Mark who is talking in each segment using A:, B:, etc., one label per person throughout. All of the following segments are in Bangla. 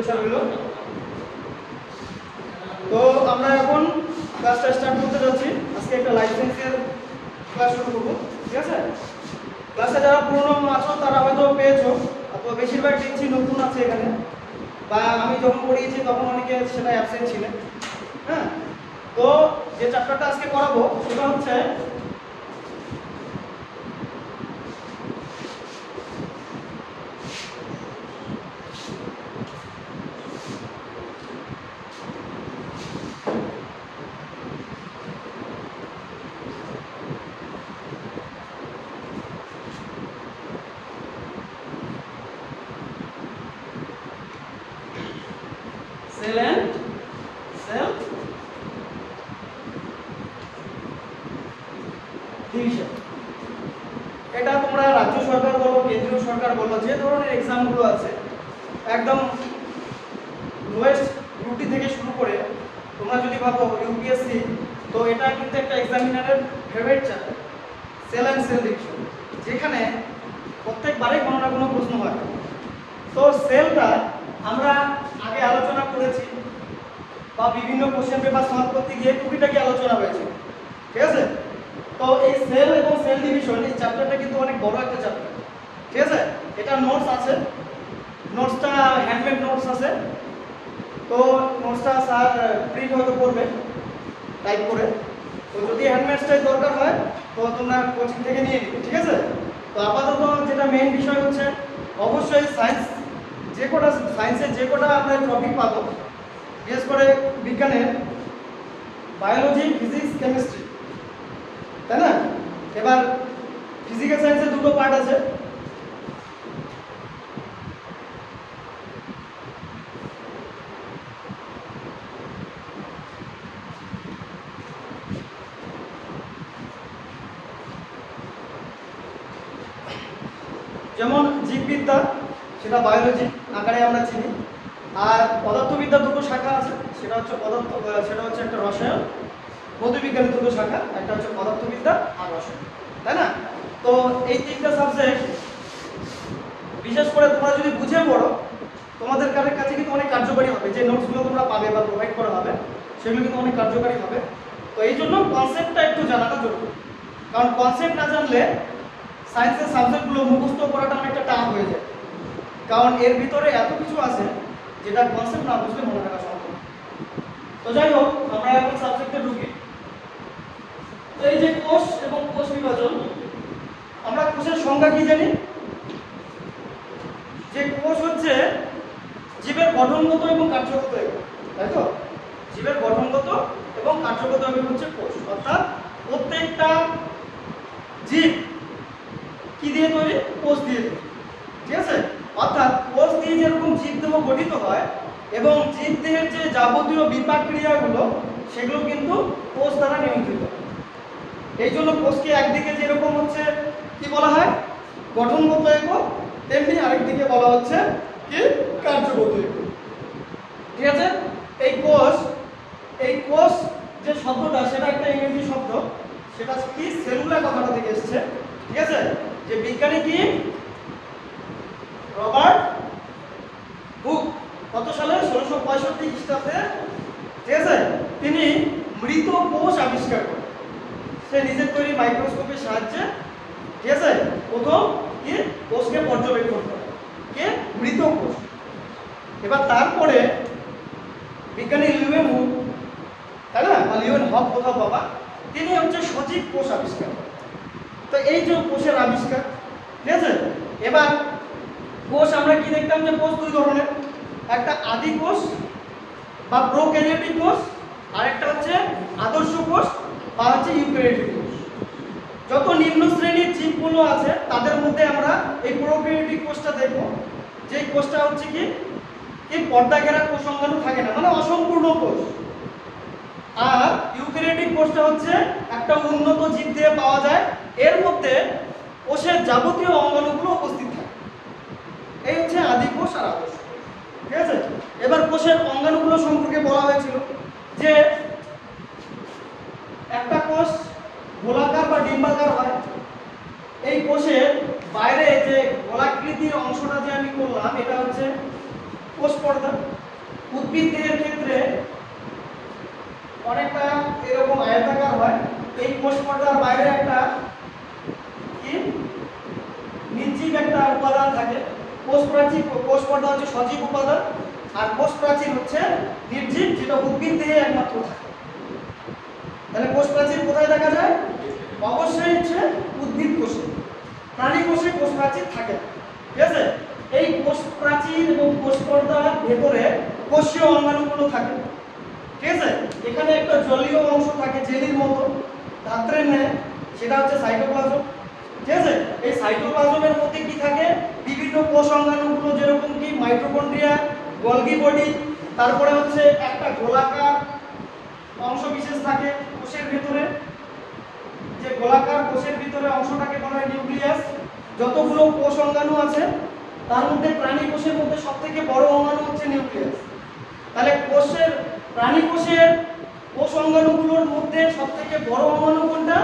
A: শুভেচ্ছা রইল। তো আমরা এখন ক্লাসটা স্টার্ট করতে যাচ্ছি। আজকে একটা লাইফ সায়েন্সের ক্লাস শুরু করবো, ঠিক আছে? ক্লাসে যারা পুরনো আছো তারা হয়তো পেয়েছো, তো বেশিরভাগ দেখছি নতুন আছে এখানে, বা আমি যখন পড়িয়েছি তখন অনেকে সেটা অ্যাবসেন্ট ছিলেন। হ্যাঁ, তো যে চ্যাপ্টারটা আজকে করাবো সেটা হচ্ছে সেল অ্যান্ড সেল ডিভিশন। এটা তোমরা রাজ্য সরকার বলো, কেন্দ্রীয় সরকার বলো, যে ধরনের এক্সামগুলো আছে একদম লোয়েস্ট গ্রুপটি থেকে শুরু করে তোমরা যদি ভাবো ইউপিএসসি, তো এটা কিন্তু একটা এক্সামিনারের favourite chapter, cell and cell division, যেখানে প্রত্যেকবারে কোনো না কোনো প্রশ্ন হয়। তো সেলটা আমরা আগে আলোচনা করেছি, বা বিভিন্ন কোশ্চেন পেপার সলভ করতে গিয়ে টুকিটাকি আলোচনা হয়েছে, ঠিক আছে? তো এই সেল এবং সেল ডিভিশন এই চ্যাপ্টারটা কিন্তু অনেক বড় একটা চ্যাপ্টার, ঠিক আছে? এটা নোটস আছে, নোটসটা হ্যান্ডমেড নোটস আছে। তো নোটসটা স্যার প্রিন্ট হয়তো করবে টাইপ করে। তো যদি হ্যান্ডমেডসটাই দরকার হয় তো তোমরা কোচিং থেকে নিয়ে নিবে, ঠিক আছে? তো আপাতত যেটা মেইন বিষয় হচ্ছে অবশ্যই সায়েন্সের যে কটা আমরা টপিক পাবো, বিশেষ করে বিজ্ঞানের বায়োলজি, ফিজিক্স, কেমিস্ট্রি, তাই না? এবার ফিজিক্যাল সায়েন্সের দুটো পার্ট আছে, যেমন জীববিদ্যা, সেটা বায়োলজি আকারে আমরা চিনি, আর পদার্থবিদ্যার দুটো শাখা আছে, সেটা হচ্ছে একটা রসায়ন, ভৌতবিজ্ঞানের দুটো শাখা, একটা হচ্ছে পদার্থবিদ্যা আর রসায়ন, তাই না? তো এই তিনটা সাবজেক্ট বিশেষ করে তোমরা যদি বুঝে পড়ো তোমাদের কাছে কিন্তু অনেক কার্যকারী হবে। যে নোটসগুলো তোমরা পাবে বা প্রোভাইড করা হবে সেগুলো কিন্তু অনেক কার্যকারী হবে। তো এই জন্য কনসেপ্টটা একটু জানাটা জরুরি, কারণ কনসেপ্ট না জানলে সায়েন্সের সাবজেক্টগুলো মুখস্থ করাটা অনেকটা টাফ হয়ে যায়, কারণ এর ভিতরে এত কিছু আছে যেটা কনসেপ্ট না বুঝলে মনে রাখা সম্ভব। তো যাই হোক, আমরা এখন সাবজেক্টে ঢুকি। তো এই যে কোষ এবং কোষ বিভাজন, আমরা কোষের সংজ্ঞা কি জানি? যে কোষ হচ্ছে জীবের গঠনগত এবং কার্যগত একক, তাই তো? জীবের গঠনগত এবং কার্যগত একক হচ্ছে কোষ, অর্থাৎ প্রত্যেকটা জীব কি দিয়ে তৈরি? কোষ দিয়ে তৈরি, ঠিক আছে? অর্থাৎ কোষ দিয়ে যেরকম জীবদেহ গঠিত হয় এবং জীবদেহের যে যাবতীয় বিপাক ক্রিয়াগুলো সেগুলো কিন্তু কোষ দ্বারা নিয়ন্ত্রিত। এই জন্য কোষকে একদিকে যেরকম হচ্ছে কি বলা হয় গঠনগত একক, তেমনি আরেকদিকে বলা হচ্ছে কি কার্যগত একক, ঠিক আছে? এই কোষ যে শব্দটা সেটা একটা ইংরেজি শব্দ, সেটা কি সেলুলার কথাটা থেকে এসেছে, ঠিক আছে? যে বিজ্ঞানী কি রবার্ট হুক কত সালে 1665 খ্রিস্টাব্দে, ঠিক আছে, তিনি মৃত কোষ আবিষ্কার করেন। সে নিজের তৈরি মাইক্রোস্কোপের সাহায্যে, ঠিক আছে, প্রথম কি কোষকে পর্যবেক্ষণ করে, কে? মৃত কোষ। এবার তারপরে বিজ্ঞানী লিউয়েন হুক, তাই না, বা লিউয়েন হক কোথাও বাবা, তিনি হচ্ছে সজীব কোষ আবিষ্কার করেন। তো এই যে কোষের আবিষ্কার, ঠিক আছে? এবার কোষ আমরা কি দেখতাম যে কোষ দুই ধরনের, একটা আদি কোষ বা প্রোক্যারিওটিক কোষ, আর একটা হচ্ছে আদর্শ কোষ বা হচ্ছে ইউক্যারিওটিক কোষ। যত নিম্ন শ্রেণীর জীবগুলো আছে তাদের মধ্যে আমরা এই প্রোক্যারিওটিক কোষটা দেখব, যে কোষটা হচ্ছে কি এই পর্দা ঘেরা কোষ অঙ্গাণু থাকে না, মানে অসম্পূর্ণ কোষ। আর ইউক্যারিওটিক কোষটা হচ্ছে একটা উন্নত জীব দিয়ে পাওয়া যায়, এর মধ্যে কোষের যাবতীয় অঙ্গাণুগুলো উপস্থিত থাকে। এই হচ্ছে আদি কোষ আর আদর্শ, ঠিক আছে? এবার কোষের অঙ্গাণুগুলো সম্পর্কে বলা হয়েছিল যে একটা কোষ গোলাকার বা ডিম্বাকার হয়। এই কোষের বাইরে যে গোলাকৃতির অংশটা যে আমি করলাম এটা হচ্ছে কোষ পর্দা। উদ্ভিদ দেহের ক্ষেত্রে অনেকটা এরকম আয়তাকার হয়। এই কোষ পর্দার বাইরে একটা কি নির্জীব একটা উপাদান থাকে। কোষ প্রাচীর, কোষ পর্দা হচ্ছে সজীব উপাদান, আর কোষ প্রাচীর হচ্ছে নির্জীব, যেটা উদ্ভিদ দেহে একমাত্র থাকে। তাহলে কোষ প্রাচীর কোথায় দেখা যায়? অবশ্যই হচ্ছে উদ্ভিদ কোষে। প্রাণী কোষে কোষ প্রাচীর থাকে না, ঠিক আছে? এই কোষ প্রাচীর এবং কোষ পর্দার ভেতরে কোষীয় অঙ্গাণুগুলো থাকে, ঠিক আছে? এখানে একটা জলীয় অংশ থাকে জেলির মতো ধাত্রের ন্যায়, সেটা হচ্ছে সাইটোপ্লাজম, ঠিক আছে? এই সাইটোপ্লাজমের মধ্যে কি থাকে? বিভিন্ন কোষ অঙ্গাণুগুলো, যেরকম কি মাইটোকন্ড্রিয়া, গলগি বডি, তারপরে হচ্ছে একটা গোলাকার অংশ বিশেষ থাকে কোষের ভিতরে, যে গোলাকার কোষের ভিতরে অংশটাকে বলা হয় নিউক্লিয়াস। যতগুলো কোষ অঙ্গাণু আছে তার মধ্যে প্রাণী কোষের মধ্যে সবথেকে বড় অঙ্গাণু হচ্ছে নিউক্লিয়াস। তাহলে কোষের, প্রাণী কোষের কোষ অঙ্গাণুগুলোর মধ্যে সবথেকে বড় অঙ্গাণু কোনটা?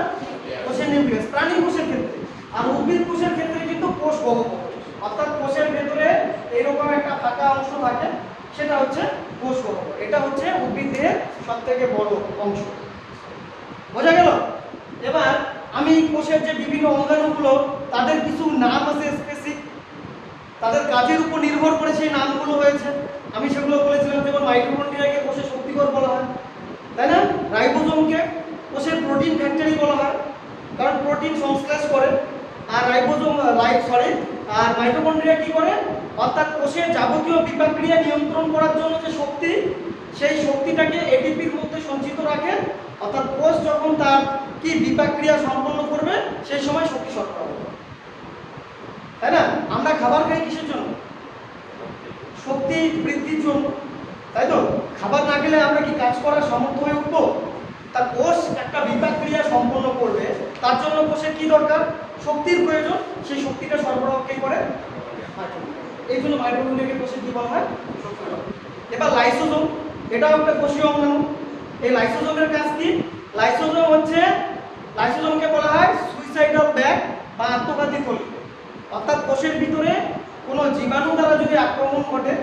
A: কোষের নিউক্লিয়াস, প্রাণী কোষের ক্ষেত্রে। আর উদ্ভিদ কোষের ক্ষেত্রে কিন্তু কোষ গহ্বর, অর্থাৎ কোষের ভেতরে এইরকম একটা ফাঁকা অংশ থাকে, সেটা হচ্ছে কোষ গহ্বর। এটা হচ্ছে উদ্ভিদ দেহের সবথেকে বড় অংশ। বোঝা গেল? এবার আমি কোষের যে বিভিন্ন অঙ্গাণুগুলো, তাদের কিছু নাম আছে স্পেসিফিক, তাদের কাজের উপর নির্ভর করে সেই নামগুলো হয়েছে। আমি সেগুলো বলেছিলাম, যেমন মাইটোকন্ড্রিয়াকে কোষের শক্তিঘর বলা হয়, তাই না? রাইবোজোমকে কোষের প্রোটিন ফ্যাক্টরি বলা হয়, কারণ প্রোটিন সংশ্লেষ করে। আর রাইবোজোম আর মাইটোকন্ড্রিয়া কি করে? অর্থাৎ কোষের যাবতীয় বিপাক্রিয়া নিয়ন্ত্রণ করার জন্য যে শক্তি, সেই শক্তিটাকে এটিপির মধ্যে সঞ্চিত রাখে। অর্থাৎ কোষ যখন তার কি বিপাক্রিয়া সম্পন্ন করবে, সেই সময় শক্তি সরবরাহ হবে, তাই না? আমরা খাবার খাই কিসের জন্য? শক্তি বৃদ্ধির জন্য, তাই তো? খাবার না খেলে আমরা কি কাজ করার সামর্থ্য হয়ে উঠবো? তার কোষ একটা বিপাক্রিয়া সম্পন্ন করবে, তার জন্য কোষের কি দরকার? শক্তির প্রয়োজন। সেই শক্তিটা সরবরাহ কে করে? এই জন্য মাইটোকন্ড্রিয়াকে কোষে কি বলা হয়? শক্তিঘর। এবার লাইসোজোম, এটাও একটা কোষীয় অঙ্গাণু। এই লাইসোজোমের কাজ কি? লাইসোজোমকে বলা হয় সুইসাইডাল ব্যাগ বা আত্মঘাতী থলি। অর্থাৎ কোষের ভিতরে কোনো জীবাণু দ্বারা যদি আক্রমণ ঘটে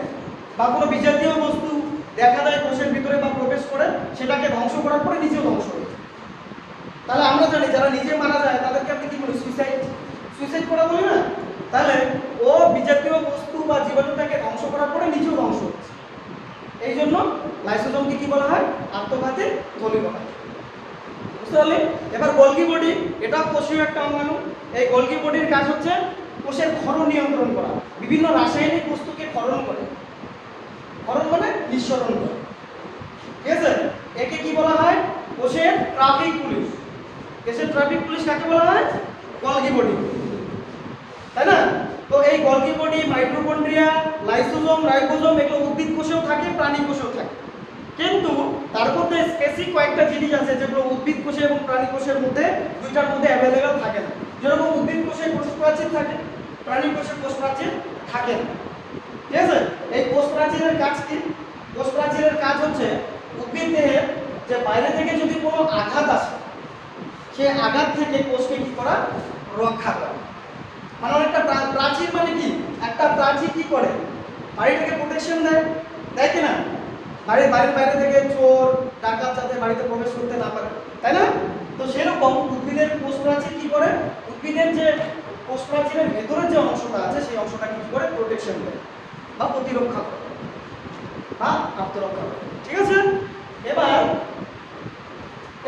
A: বা কোনো বিজাতীয় বস্তু দেখা যায় কোষের ভিতরে বা প্রবেশ করে, সেটাকে ধ্বংস করার পরে নিজেও ধ্বংস হয়ে যায়। তাহলে আমরা জানি যারা নিজে মারা যায় তাদেরকে আপনি কি বলি? সুইসাইড করা বলি না? তাহলে ও বিজাতীয় বস্তু বা জীবাণুটাকে ধ্বংস করার পরে নিজেও ধ্বংস হচ্ছে। এই জন্য লাইসোজোমকে কি বলা হয়? আত্মঘাতী থলি বলা হয়। বুঝতে পারলে? এবার গোলগি বডি, এটা কোষীয় একটা অঙ্গাণু। এই গোলগি বডির কাজ হচ্ছে কোষের ক্ষরণ নিয়ন্ত্রণ করা, বিভিন্ন রাসায়নিক বস্তুকে ক্ষরণ করে। ক্ষরণ মানে নিঃসরণ করে, ঠিক আছে? একে কি বলা হয়? কোষের ট্রাফিক পুলিশ। কোষের ট্রাফিক পুলিশ কাকে বলা হয়? গোলগি বডি, তাই না? তো এই Golgi body, mitochondria, lysosome, ribosome, এগুলো উদ্ভিদ কোষেও থাকে, প্রাণী কোষেও থাকে। কিন্তু তার মধ্যে স্পেসিফিক কয়েকটা জিনিস আছে যেগুলো উদ্ভিদ কোষে এবং প্রাণী কোষের মধ্যে, দুইটার মধ্যে অ্যাভেলেবেল থাকে না। যেরকম উদ্ভিদ কোষে কোষ প্রাচীর থাকে, প্রাণী কোষে কোষ প্রাচীর থাকে না, ঠিক আছে? এই কোষ প্রাচীরের কাজ কি? কোষ প্রাচীরের কাজ হচ্ছে উদ্ভিদ দেহে যে বাইরে থেকে যদি কোনো আঘাত আসে, সেই আঘাত থেকে কোষকে কি করা? রক্ষা করা। মানে একটা প্রাচীর মানে কি? একটা প্রাচীর কি করে? বাড়িটাকে প্রোটেকশন দেয়, দেয় কি না? বাড়ির বাইরে থেকে চোর ডাকাত যাতে বাড়িতে প্রবেশ করতে না পারে, তাই না? তো সেরকম উদ্ভিদের কোষ প্রাচীর কি করে? উদ্ভিদের যে কোষ প্রাচীরের ভেতরের যে অংশটা আছে, সেই অংশটাকে কি করে? প্রোটেকশন দেয় বা প্রতিরক্ষা করে বা আত্মরক্ষা করে, ঠিক আছে? এবার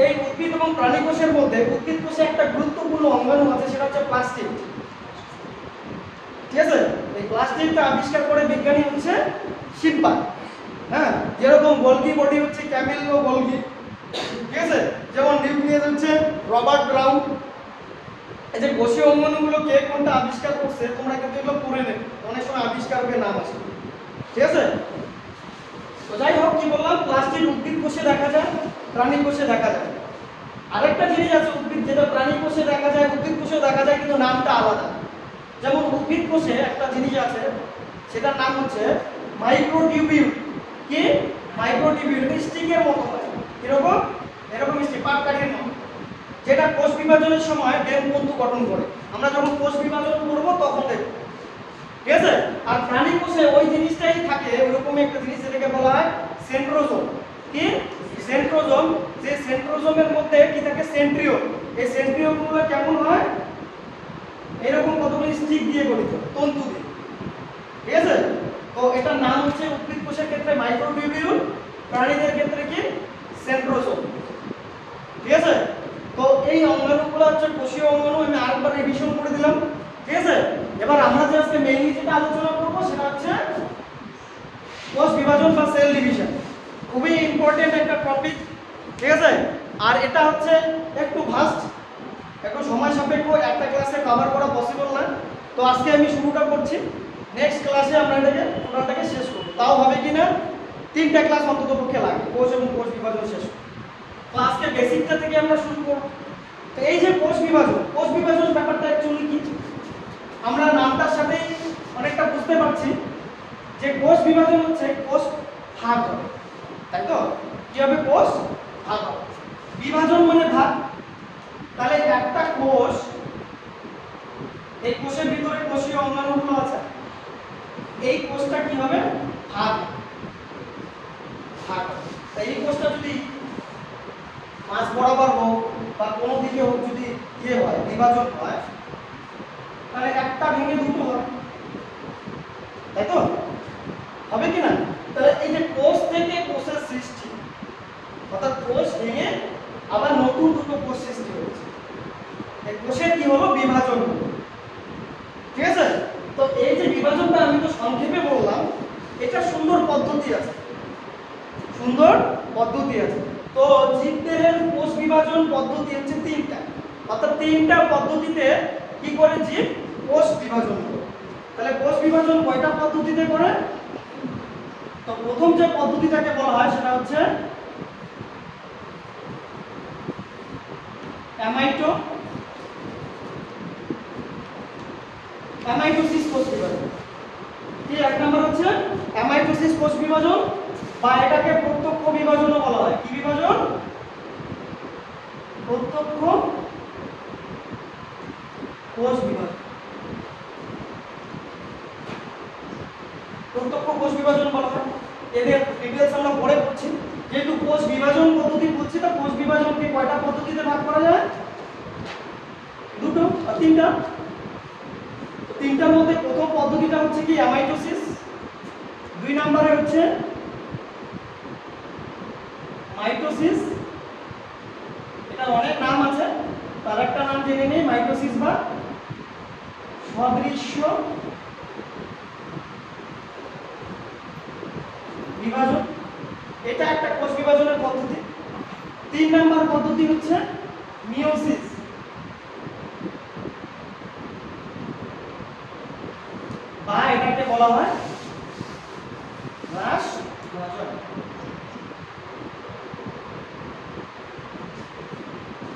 A: এই উদ্ভিদ এবং প্রাণী কোষের মধ্যে উদ্ভিদ কোষে একটা গুরুত্বপূর্ণ অঙ্গাণু আছে, সেটা হচ্ছে প্লাস্টিড, ঠিক আছে? এই প্লাস্টিডটা আবিষ্কার করে বিজ্ঞানী হচ্ছে শিল্পার। হ্যাঁ, যেরকম গোলগি বডি হচ্ছে ক্যামিলো গোলগি, ঠিক আছে? যেমন নিউক্লিয়াস হচ্ছে রবার্ট ব্রাউন। এই যে কোষীয় অঙ্গাণুগুলো কে কোনটা আবিষ্কার করছে তোমরা কিন্তু এগুলো পড়ে নেবে, অনেক সময় আবিষ্কারকের নাম আছে, ঠিক আছে? তো যাই হোক, কি বললাম? প্লাস্টিড উদ্ভিদ কোষে দেখা যায়, প্রাণী কোষে দেখা যায়। আরেকটা জিনিস আছে উদ্ভিদ, যেটা প্রাণী কোষে দেখা যায়, উদ্ভিদ কোষেও দেখা যায়, কিন্তু নামটা আলাদা। যেমন উদ্ভিদ কোষে একটা জিনিস আছে, সেটার নাম হচ্ছে মাইক্রোটিউবিউল। কি? মাইক্রোটিউবিউল। স্টিকের মতো হয়, এরকম এরকম স্টিক, পাটকাঠির মতো, যেটা কোষ বিভাজনের সময় ডেমতন্তু গঠন করে। আমরা যখন কোষ বিভাজন করব তখন দেখব, ঠিক আছে। আর প্রাণী কোষে ওই জিনিসটাই থাকে, ওইরকম একটা জিনিস যেটাকে বলা হয় সেন্ট্রোজোম। কি সেন্ট্রোজোম? যে সেন্ট্রোজোমের মধ্যে কি থাকে? সেন্ট্রিওল। এই সেন্ট্রিওলগুলো কেমন হয়? এরকম কতগুলি স্টিক দিয়ে গঠিত, তন্তু দিয়ে। ঠিক আছে। তো এটার নাম হচ্ছে উদ্ভিদ কোষের ক্ষেত্রে মাইক্রোটিউবিউল, প্রাণীদের ক্ষেত্রে কি সেন্ট্রোজোম। ঠিক আছে। তো এই অঙ্গাণুগুলো হচ্ছে কোষীয় অঙ্গাণু। আমি আরেকবার রিভিশন করে দিলাম। ঠিক আছে। এবার আমরা যে আজকে মেইনলি যেটা আলোচনা করব সেটা হচ্ছে কোষ বিভাজন বা সেল ডিভিশন। খুবই ইম্পর্টেন্ট একটা টপিক। ঠিক আছে। আর এটা হচ্ছে একটু ভাস্ট, একটু সময় সাপেক্ষ, একটা ক্লাসে কভার করা পসিবল না। তো আজকে আমি শুরুটা করছি, নেক্সট ক্লাসে আমরা এটাকে টোটালটাকে শেষ করব। তাও হবে কি না 3টা ক্লাস অন্তত পক্ষে লাগে কোষ এবং কোষ বিভাজন শেষ করব। তো আজকে বেসিকটা থেকে আমরা শুরু করব। তো এই যে কোষ বিভাজন ব্যাপারটা অ্যাকচুয়ালি কি? আমরা নামটার সাথেই অনেকটা বুঝতে পারছি যে কোষ বিভাজন হচ্ছে কোষ ভাগ হবে, তাই তো? কি হবে? কোষ ভাগ হবে। বিভাজন মানে ভাগ। তাহলে একটা কোষ, এই কোষের ভিতরে কোষীয় অঙ্গাণুগুলো আছে, এই কোষটা কি হবে? ভাগ ভাগ। তাই এই কোষটা যদি মাঝ বরাবর হোক বা কোনো দিকে হোক, যদি হয় বিভাজন হয়, তাহলে একটা ভেঙে দুটো হয়, তাই তো? হবে কি না? তাহলে এই যে কোষ থেকে কোষের সৃষ্টি, অর্থাৎ কোষ ভেঙে আবার নতুন দুটো কোষ সৃষ্টি হয়েছে, এই কোষের কি হলো? বিভাজন। ঠিক আছে। তো এই যে বিভাজনটা আমি তো সংক্ষেপে বললাম, এটা সুন্দর পদ্ধতি আছে, সুন্দর পদ্ধতি আছে। তো জীবদেহের কোষ বিভাজন পদ্ধতি হচ্ছে 3টা, অর্থাৎ 3টা পদ্ধতিতে কি করে জীব কোষ বিভাজন করে। তাহলে কোষ বিভাজন কয়টা পদ্ধতিতে করে? তো প্রথম যে পদ্ধতিটাকে বলা হয় সেটা হচ্ছে অ্যামাইটোসিস কোষ বিভাজন। কি 1 নাম্বার হচ্ছে অ্যামাইটোসিস কোষ বিভাজন, বা এটাকে প্রত্যক্ষ বিভাজনও বলা হয়। কি বিভাজন? প্রত্যক্ষ কোষ বিভাজন। প্রত্যক্ষ কোষ বিভাজন বলা হয়। এদের ডিটেইলস আমরা পরে পড়ছি। যেহেতু কোষ বিভাজন পদ্ধতি বলছি, তো কোষ বিভাজনকে কয়টা পদ্ধতিতে ভাগ করা যায়? দুটো আর 3টা। 3টার মধ্যে প্রথম পদ্ধতিটা হচ্ছে কি? অ্যামাইটোসিস। 2 নম্বরে হচ্ছে মাইটোসিস। এটা অনেক নাম আছে, তার একটা নাম জেনে নেই, মাইটোসিস বা সদৃশ্য বিভাজন। এটা একটা কোষ বিভাজনের পদ্ধতি। 3 নাম্বার পদ্ধতি হচ্ছে মিয়োসিস, বা এটাকে বলা হয় হ্রাস বিভাজন।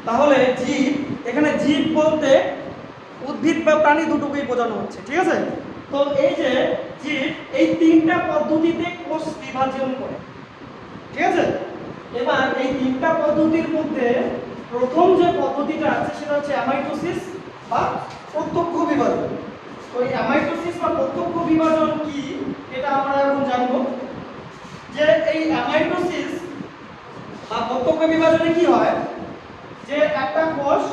A: তাহলে জীব, এখানে জীব বলতে উদ্ভিদ বা প্রাণী দুটোকেই বোঝানো হচ্ছে। ঠিক আছে। তো এই যে জীব, এই 3টা পদ্ধতিতে কোষ বিভাজন করে। ঠিক আছে। এবার এই 3টা পদ্ধতির মধ্যে প্রথম যে পদ্ধতিটা আছে সেটা হচ্ছে অ্যামাইটোসিস বা প্রত্যক্ষ বিভাজন। তো এই অ্যামাইটোসিস বা প্রত্যক্ষ বিভাজন কি, এটা আমরা এখন জানবো। যে এই অ্যামাইটোসিস বা প্রত্যক্ষ বিভাজনে কি হয়? যে একটা কোষ,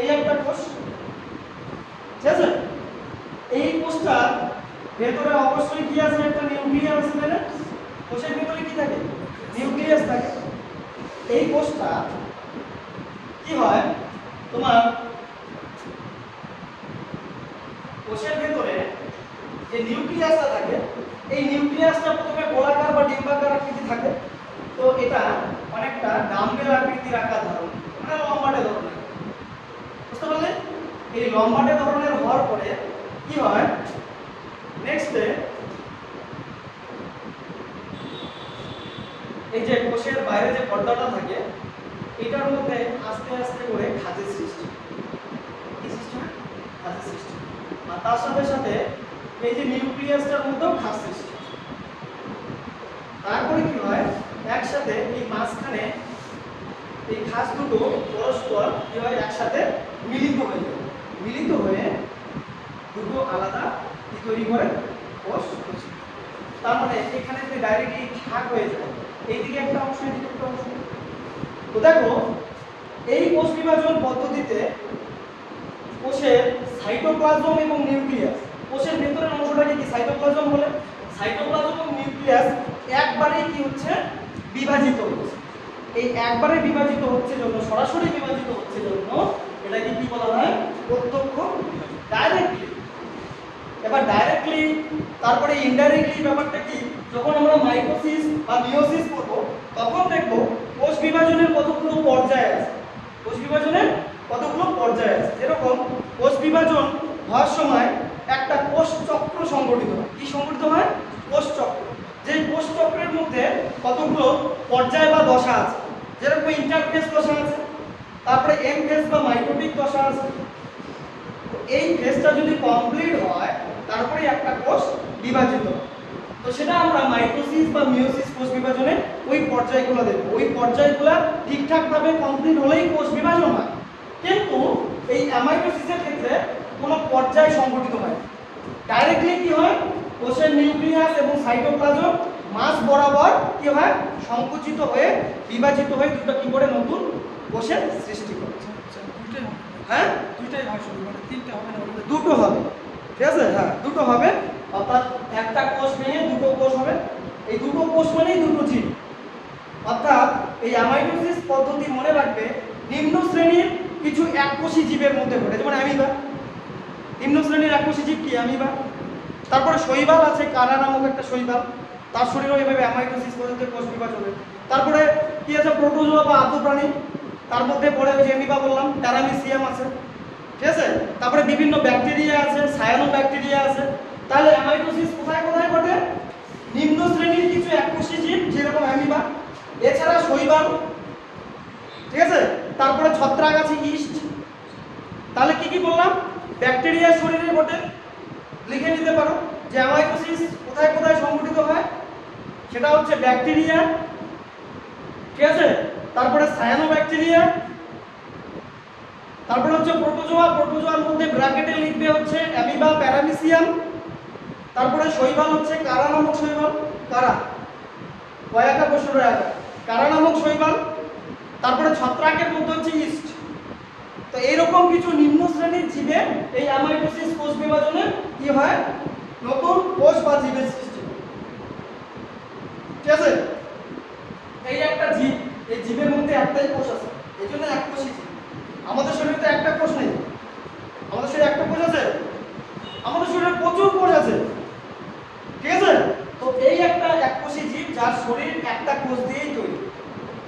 A: এই একটা কোষ, ঠিক আছে, এই কোষটা ভেতরে অবশ্যই কি আছে? একটা নিউক্লিয়াস আছে, তাই না? কোষের ভেতরে কি থাকে? নিউক্লিয়াস থাকে। এই কোষটা কি হয়? তোমার কোষের ভেতরে যে নিউক্লিয়াসটা থাকে, এই নিউক্লিয়াসটা প্রথমে গোলাকার বা ডিম্বাকার আকৃতি থাকে। তো এটা অনেকটা ডাম্বেল আকৃতির আকার ধারণ করে, মানে লম্বাটে ধরনের। বুঝতে পারলে? এই লম্বাটে ধরনের হওয়ার পরে কি হয়? নেক্সটে এই যে কোষের বাইরে যে পর্দাটা থাকে, এটার মধ্যে আস্তে আস্তে করে খাঁজের সৃষ্টি। কি সৃষ্টি হয়? খাঁজের সৃষ্টি। আর তার সাথে সাথে এই যে নিউক্লিয়াসটার মধ্যেও খাঁজ সৃষ্টি। তারপরে কি হয়? একসাথে এই মাঝখানে এই খাঁজ দুটো পরস্পর কি হয়? একসাথে মিলিত হয়ে যায়। মিলিত হয়ে দুটো তৈরি করে কোষ। তার মানে এখানে যদি ডাইরেক্টলি ভাগ হয়ে যায়, এইদিকে একটা অংশ এদিকে একটা অংশ। তো দেখো এই কোষ বিভাজন পদ্ধতিতে কোষের সাইটোপ্লাজম এবং নিউক্লিয়াস, কোষের ভেতরের অংশটাকে কি সাইটোপ্লাজম বলে, সাইটোপ্লাজম এবং নিউক্লিয়াস একবারেই কি হচ্ছে বিভাজিত হচ্ছে। এই একবারে বিভাজিত হচ্ছে জন্য, সরাসরি বিভাজিত হচ্ছে জন্য এটাকে কি বলা হয়, প্রত্যক্ষ, ডাইরেক্টলি। এবার ডাইরেক্টলি তারপরে ইনডাইরেক্টলি ব্যাপারটা কি, যখন আমরা মাইটোসিস বা মিওসিস করব তখন দেখব কোষ বিভাজনের কতগুলো পর্যায় আছে, কোষ বিভাজনের কতগুলো পর্যায় আছে। যেরকম কোষ বিভাজন হওয়ার সময় একটা কোষ চক্র সংগঠিত হয়। কি সংগঠিত হয়, কোষ চক্র। যে কোষ চক্রের মধ্যে কতগুলো পর্যায় বা দশা আছে, যেরকম ইন্টারফেজ দশা আছে, তারপরে এম ফেজ বা মাইটোটিক দশা আছে। এই ফেজটা যদি কমপ্লিট হয় তারপরে একটা কোষ বিভাজিত হয়। তো সেটা আমরা মাইটোসিস বা মিওসিস কোষ বিভাজনে ওই পর্যায়গুলো দেখব। ওই পর্যায়গুলো ঠিকঠাকভাবে কমপ্লিট হলেই কোষ বিভাজন হয়। কিন্তু এই অ্যামাইটোসিসের ক্ষেত্রে কোনো পর্যায় সংগঠিত হয়, ডাইরেক্টলি কি হয়, কোষের নিউক্লিয়াস এবং সাইটোপ্লাজম মাঝ বরাবর কি হয়, সংকুচিত হয়ে বিভাজিত হয়ে দুটো কি করে নতুন কোষের সৃষ্টি করে। হ্যাঁ
B: দুইটাই হয় শুধু, মানে তিনটা হবে না,
A: দুটো হবে, ঠিক আছে, হ্যাঁ দুটো হবে। অর্থাৎ একটা কোষ ভেঙে দুটো কোষ হবে। এই দুটো কোষ মানেই দুটো জীব। অর্থাৎ এই অ্যামাইটোসিস পদ্ধতি মনে রাখবে নিম্ন শ্রেণীর কিছু এককোষী জীবের মধ্যে ঘটে, যেমন অ্যামিবা। নিম্ন শ্রেণীর এককোষী জীব কি, অ্যামিবা। তারপরে শৈবাল আছে, কারা নামক একটা শৈবাল, তার শরীরেও এইভাবে অ্যামাইটোসিস পদ্ধতিতে কোষ বিভাজন হয়। তারপরে কি আছে, প্রোটোজোয়া বা আদ্য প্রাণী, তার মধ্যে পড়ে ওই যে অ্যামিবা বললাম, প্যারামিসিয়াম আছে, ঠিক আছে। তারপরে বিভিন্ন ব্যাকটেরিয়া আছে, সায়ানো ব্যাকটেরিয়া আছে। তাহলে অ্যামাইটোসিস কোথায় কোথায় ঘটে, নিম্ন শ্রেণীর কিছু এককোষী জীব যেরকম অ্যামিবা, এছাড়া শৈবাল, ঠিক আছে। তারপরে ছত্রাক আছে, ইস্ট। তাহলে কি কি বললাম, ব্যাকটেরিয়া শরীরে ঘটে, লিখে নিতে পারো যে অ্যামাইটোসিস কোথায় কোথায় সংঘটিত হয়। সেটা হচ্ছে ব্যাকটেরিয়া, ঠিক আছে। তারপরে সায়ানো ব্যাকটেরিয়া, তারপরে হচ্ছে প্রোটোজোয়া, প্রোটোজোয়ার মধ্যে ব্র্যাকেটে লিখবে হচ্ছে অ্যামিবা, প্যারামিসিয়াম। তারপরে শৈবাল হচ্ছে কারা নামক শৈবাল, কারা কয়াকা বসুরা কারা নামক শৈবাল। তারপরে ছত্রাকের মধ্যে হচ্ছে ইস্ট। তো এইরকম কিছু নিম্ন শ্রেণীর জীবে এই অ্যামাইটোসিস কোষ বিভাজনে কি হয়, নতুন কোষ বা জীবের সৃষ্টি, ঠিক আছে। এই একটা জীব, এই জীবের মধ্যে একটাই কোষ আছে, এই জন্য এককোষী জীব। আমাদের শরীরে তো একটা কোষ নেই, আমাদের শরীরে একটা কোষ আছে, আমাদের শরীরে প্রচুর কোষ আছে, ঠিক আছে। তো এই একটা এককোষী জীব যার শরীর একটা কোষ দিয়েই তৈরি।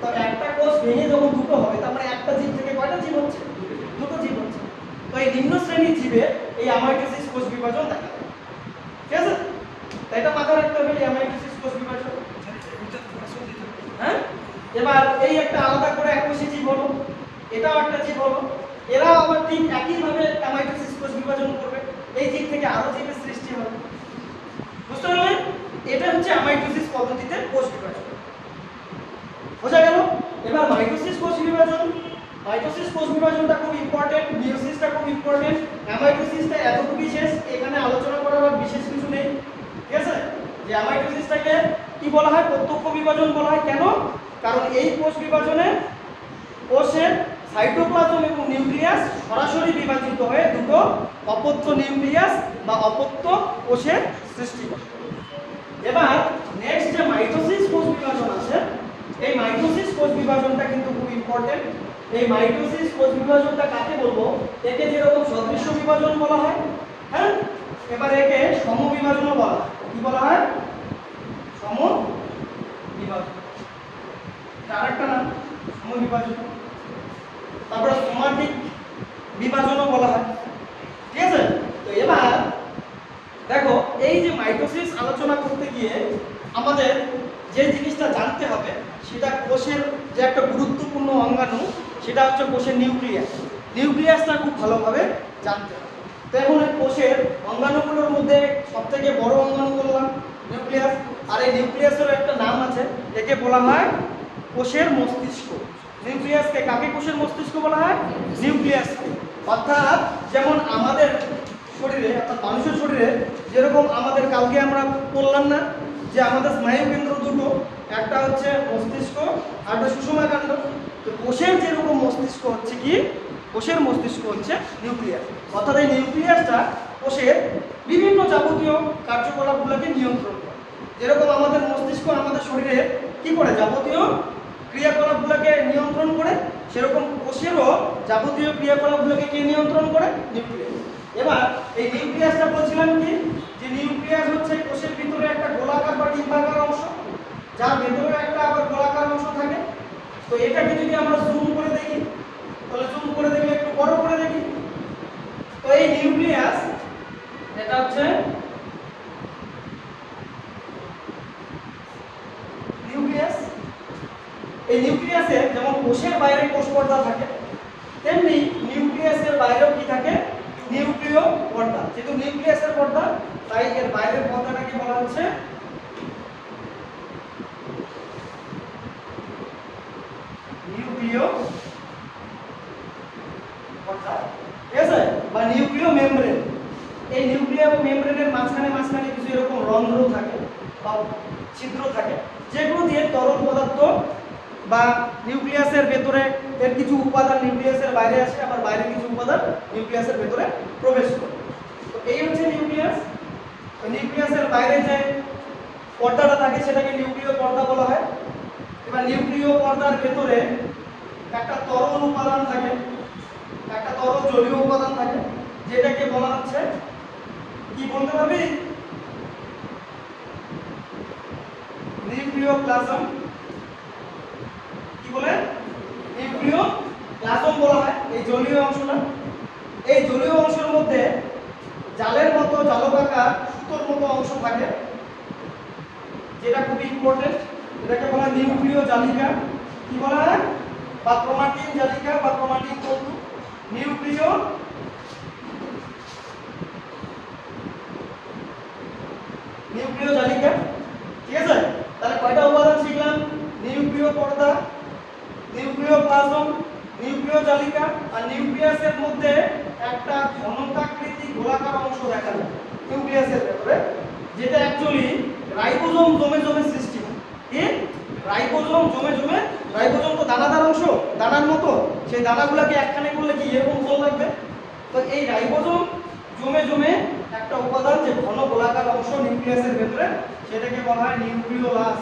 A: তো একটা কোষ ভেঙে যখন দুটো হবে, তার মানে একটা জীব থেকে কয়টা জীব হচ্ছে, দুটো জীব হচ্ছে। তো এই নিম্ন শ্রেণীর জীবে এই অ্যামাইটোসিস কোষ বিভাজন দেখা যায়, ঠিক আছে। তাই এটা মাথায় রাখতে হবে, এই অ্যামাইটোসিস কোষ বিভাজন। হ্যাঁ, এবার এই একটা আলাদা করে এককোষী জীব হলো, এটাও একটা জীব হলো, এরাও আবার ঠিক একইভাবে অ্যামাইটোসিস কোষ বিভাজন করবে। এই জীব থেকে আরো জীবের সৃষ্টি হবে, বুঝতে পারলেন। এটা হচ্ছে অ্যামাইটোসিস পদ্ধতিতে কোষ বিভাজন, বোঝা গেল। এবার মাইটোসিস কোষ বিভাজন, মাইটোসিস কোষ বিভাজনটা খুব ইম্পর্টেন্ট, মিওসিসটা খুব ইম্পর্টেন্ট। অ্যামাইটোসিসটা এতটুকুই শেষ, এখানে আলোচনা করার আর বিশেষ কিছু নেই, ঠিক আছে। যে অ্যামাইটোসিসটাকে কি বলা হয়, প্রত্যক্ষ বিভাজন বলা হয়। কেন, কারণ এই কোষ বিভাজনে কোষের সাইটোপ্লাজম এবং নিউক্লিয়াস সরাসরি বিভাজিত হয়ে দুটো অপত্য নিউক্লিয়াস বা অপত্য কোষের সৃষ্টি করে। এবার নেক্সট যে মাইটোসিস কোষ বিভাজন আছে, এই মাইটোসিস কোষ বিভাজনটা কিন্তু খুব ইম্পর্টেন্ট। এই মাইটোসিস কোষ বিভাজনটা কাকে বলবো, একে যেরকম সদৃশ্য বিভাজন বলা হয়, হ্যাঁ, এবার একে সমবিভাজনও বলা হয়। কি বলা হয়, সমবিভাজন। আরেকটা নাম সমবিভাজন। তারপরে সোমাটিক বিভাজনও বলা হয়, ঠিক আছে। তো এবার দেখো, এই যে মাইটোসিস আলোচনা করতে গিয়ে আমাদের যে জিনিসটা জানতে হবে সেটা কোষের যে একটা গুরুত্বপূর্ণ অঙ্গাণু, সেটা হচ্ছে কোষের নিউক্লিয়াস। নিউক্লিয়াসটা খুব ভালোভাবে জানতে হবে। তো এখন এই কোষের অঙ্গাণুগুলোর মধ্যে সবথেকে বড় অঙ্গাণু বললাম নিউক্লিয়াস, আর এই নিউক্লিয়াসের একটা নাম আছে, একে বলা হয় কোষের মস্তিষ্ক। নিউক্লিয়াসকে কাকে কোষের মস্তিষ্ক বলা হয়, নিউক্লিয়াসকে। অর্থাৎ যেমন আমাদের শরীরে অর্থাৎ মানুষের শরীরে যেরকম আমাদের কালকে আমরা বললাম না যে আমাদের স্নায়ু কেন্দ্র দুটো, একটা হচ্ছে মস্তিষ্ক আর একটা সুষমা কাণ্ড। তো কোষের যেরকম মস্তিষ্ক হচ্ছে কি, কোষের মস্তিষ্ক হচ্ছে নিউক্লিয়াস, অর্থাৎ এই নিউক্লিয়াসটা কোষের বিভিন্ন যাবতীয় কার্যকলাপগুলোকে নিয়ন্ত্রণ করে। যেরকম আমাদের মস্তিষ্ক আমাদের শরীরে কি করে যাবতীয় ক্রিয়াকলাপগুলোকে নিয়ন্ত্রণ করে, সেরকম কোষেরও যাবতীয় ক্রিয়াকলাপগুলোকে কে নিয়ন্ত্রণ করে? নিউক্লিয়াস। এবার এই নিউক্লিয়াসটা বলছিলাম কি, যে নিউক্লিয়াস হচ্ছে কোষের ভিতরে একটা গোলাকার বা ডিম্বাকার অংশ, যার ভেতরে একটা আবার গোলাকার অংশ থাকে। তো এটাকে যদি আমরা জুম করে দেখি, তাহলে জুম করে দেখলে একটু বড় করে দেখি, তো এই নিউক্লিয়াস এটা হচ্ছে নিউক্লিয়াস। এই নিউক্লিয়াসে যেমন কোষের বাইরে কোষ পর্দা থাকে, তেমনি নিউক্লিয়াসের বাইরেও কি থাকে? নিউক্লিয় পর্দা। যেহেতু নিউক্লিয়াসের পর্দা, তাই এর বাইরের পর্দাটাকে বলা হচ্ছে নিউক্লিয় পর্দা, ঠিক আছে, বা নিউক্লিয় মেমব্রেন। এই নিউক্লিয় মেমব্রেনের মাঝখানে মাঝখানে কিছু এরকম রন্ধ্র থাকে বা ছিদ্র থাকে, যেগুলো দিয়ে তরল পদার্থ বা নিউক্লিয়াসের ভেতরে এর কিছু উপাদান নিউক্লিয়াসের বাইরে আসে, আবার বাইরে কিছু উপাদান নিউক্লিয়াসের ভেতরে প্রবেশ করে। তো এই হচ্ছে নিউক্লিয়াস। নিউক্লিয়াসের বাইরে যে পর্দাটা থাকে সেটাকে নিউক্লিয় পর্দা বলা হয়। এবার নিউক্লিয় পর্দার ভেতরে একটা তরল উপাদান থাকে, একটা তরল জলীয় উপাদান থাকে, যেটাকে বলা হচ্ছে কি বলতে পারবি? নিউক্লিওপ্লাজম। কি বলে? নিউক্লিওপ্লাজম বলা হয় এই জলীয় অংশটা। এই জলীয় অংশের মধ্যে জালের মতো জালকাকার সুতোর মতো অংশ থাকে, যেটা খুব ইম্পর্টেন্ট। এটাকে বলা হয় নিউক্লিয় জালিকা। কি বলা হয়? বা ক্রোমাটিন জালিকা বা ক্রোমাটিন তন্তু। নিউক্লিয় জালিকা, ঠিক আছে। তাহলে কয়টা উপাদান শিখলাম? নিউক্লিয় পর্দা, নিউক্লিওপ্লাজম, নিউক্লিয় জালিকা, আর নিউক্লিয়াসের মধ্যে একটা ঘনকাকৃতি গোলাকার অংশ দেখা যায় নিউক্লিয়াসের ভেতরে, যেটা অ্যাকচুয়ালি রাইবোজোম জমে জমে সৃষ্টি হয়। কি? রাইবোজোম জমে জমে, রাইবোজোম তো দানাদার অংশ, দানার মতো, সেই দানাগুলোকে একখানে করলে কি এরকম ফল লাগবে? তো এই রাইবোজোম জমে জমে একটা উপাদান যে ঘন গোলাকার অংশ নিউক্লিয়াসের ভেতরে, সেটাকে বলা হয় নিউক্লিওলাস।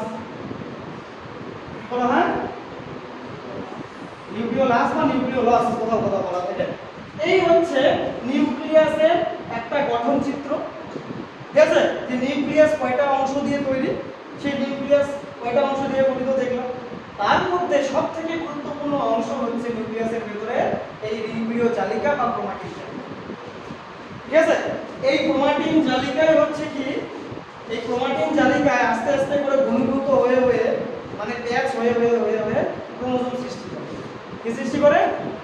A: কি বলা হয়? নিউক্লিওলাস বা নিউক্লিওলাস, কোথাও কোথাও বলা হয়। এই হচ্ছে নিউক্লিয়াসের একটা গঠন চিত্র, ঠিক আছে। যে নিউক্লিয়াস কয়টা অংশ দিয়ে তৈরি, সেই নিউক্লিয়াস কয়টা অংশ দিয়ে গঠিত দেখলাম। তার মধ্যে সবথেকে গুরুত্বপূর্ণ অংশ হচ্ছে নিউক্লিয়াসের ভিতরে এই নিউক্লিয় জালিকা বা ক্রোমাটিন জালিকা, ঠিক আছে। এই ক্রোমাটিন জালিকায় হচ্ছে কি, এই ক্রোমাটিন জালিকায় আস্তে আস্তে করে ঘনীভূত হয়ে হয়ে, মানে প্যাচ হয়ে হয়ে হয়ে হয়ে ক্রোমোজোম সৃষ্টি করে। কি সৃষ্টি করে?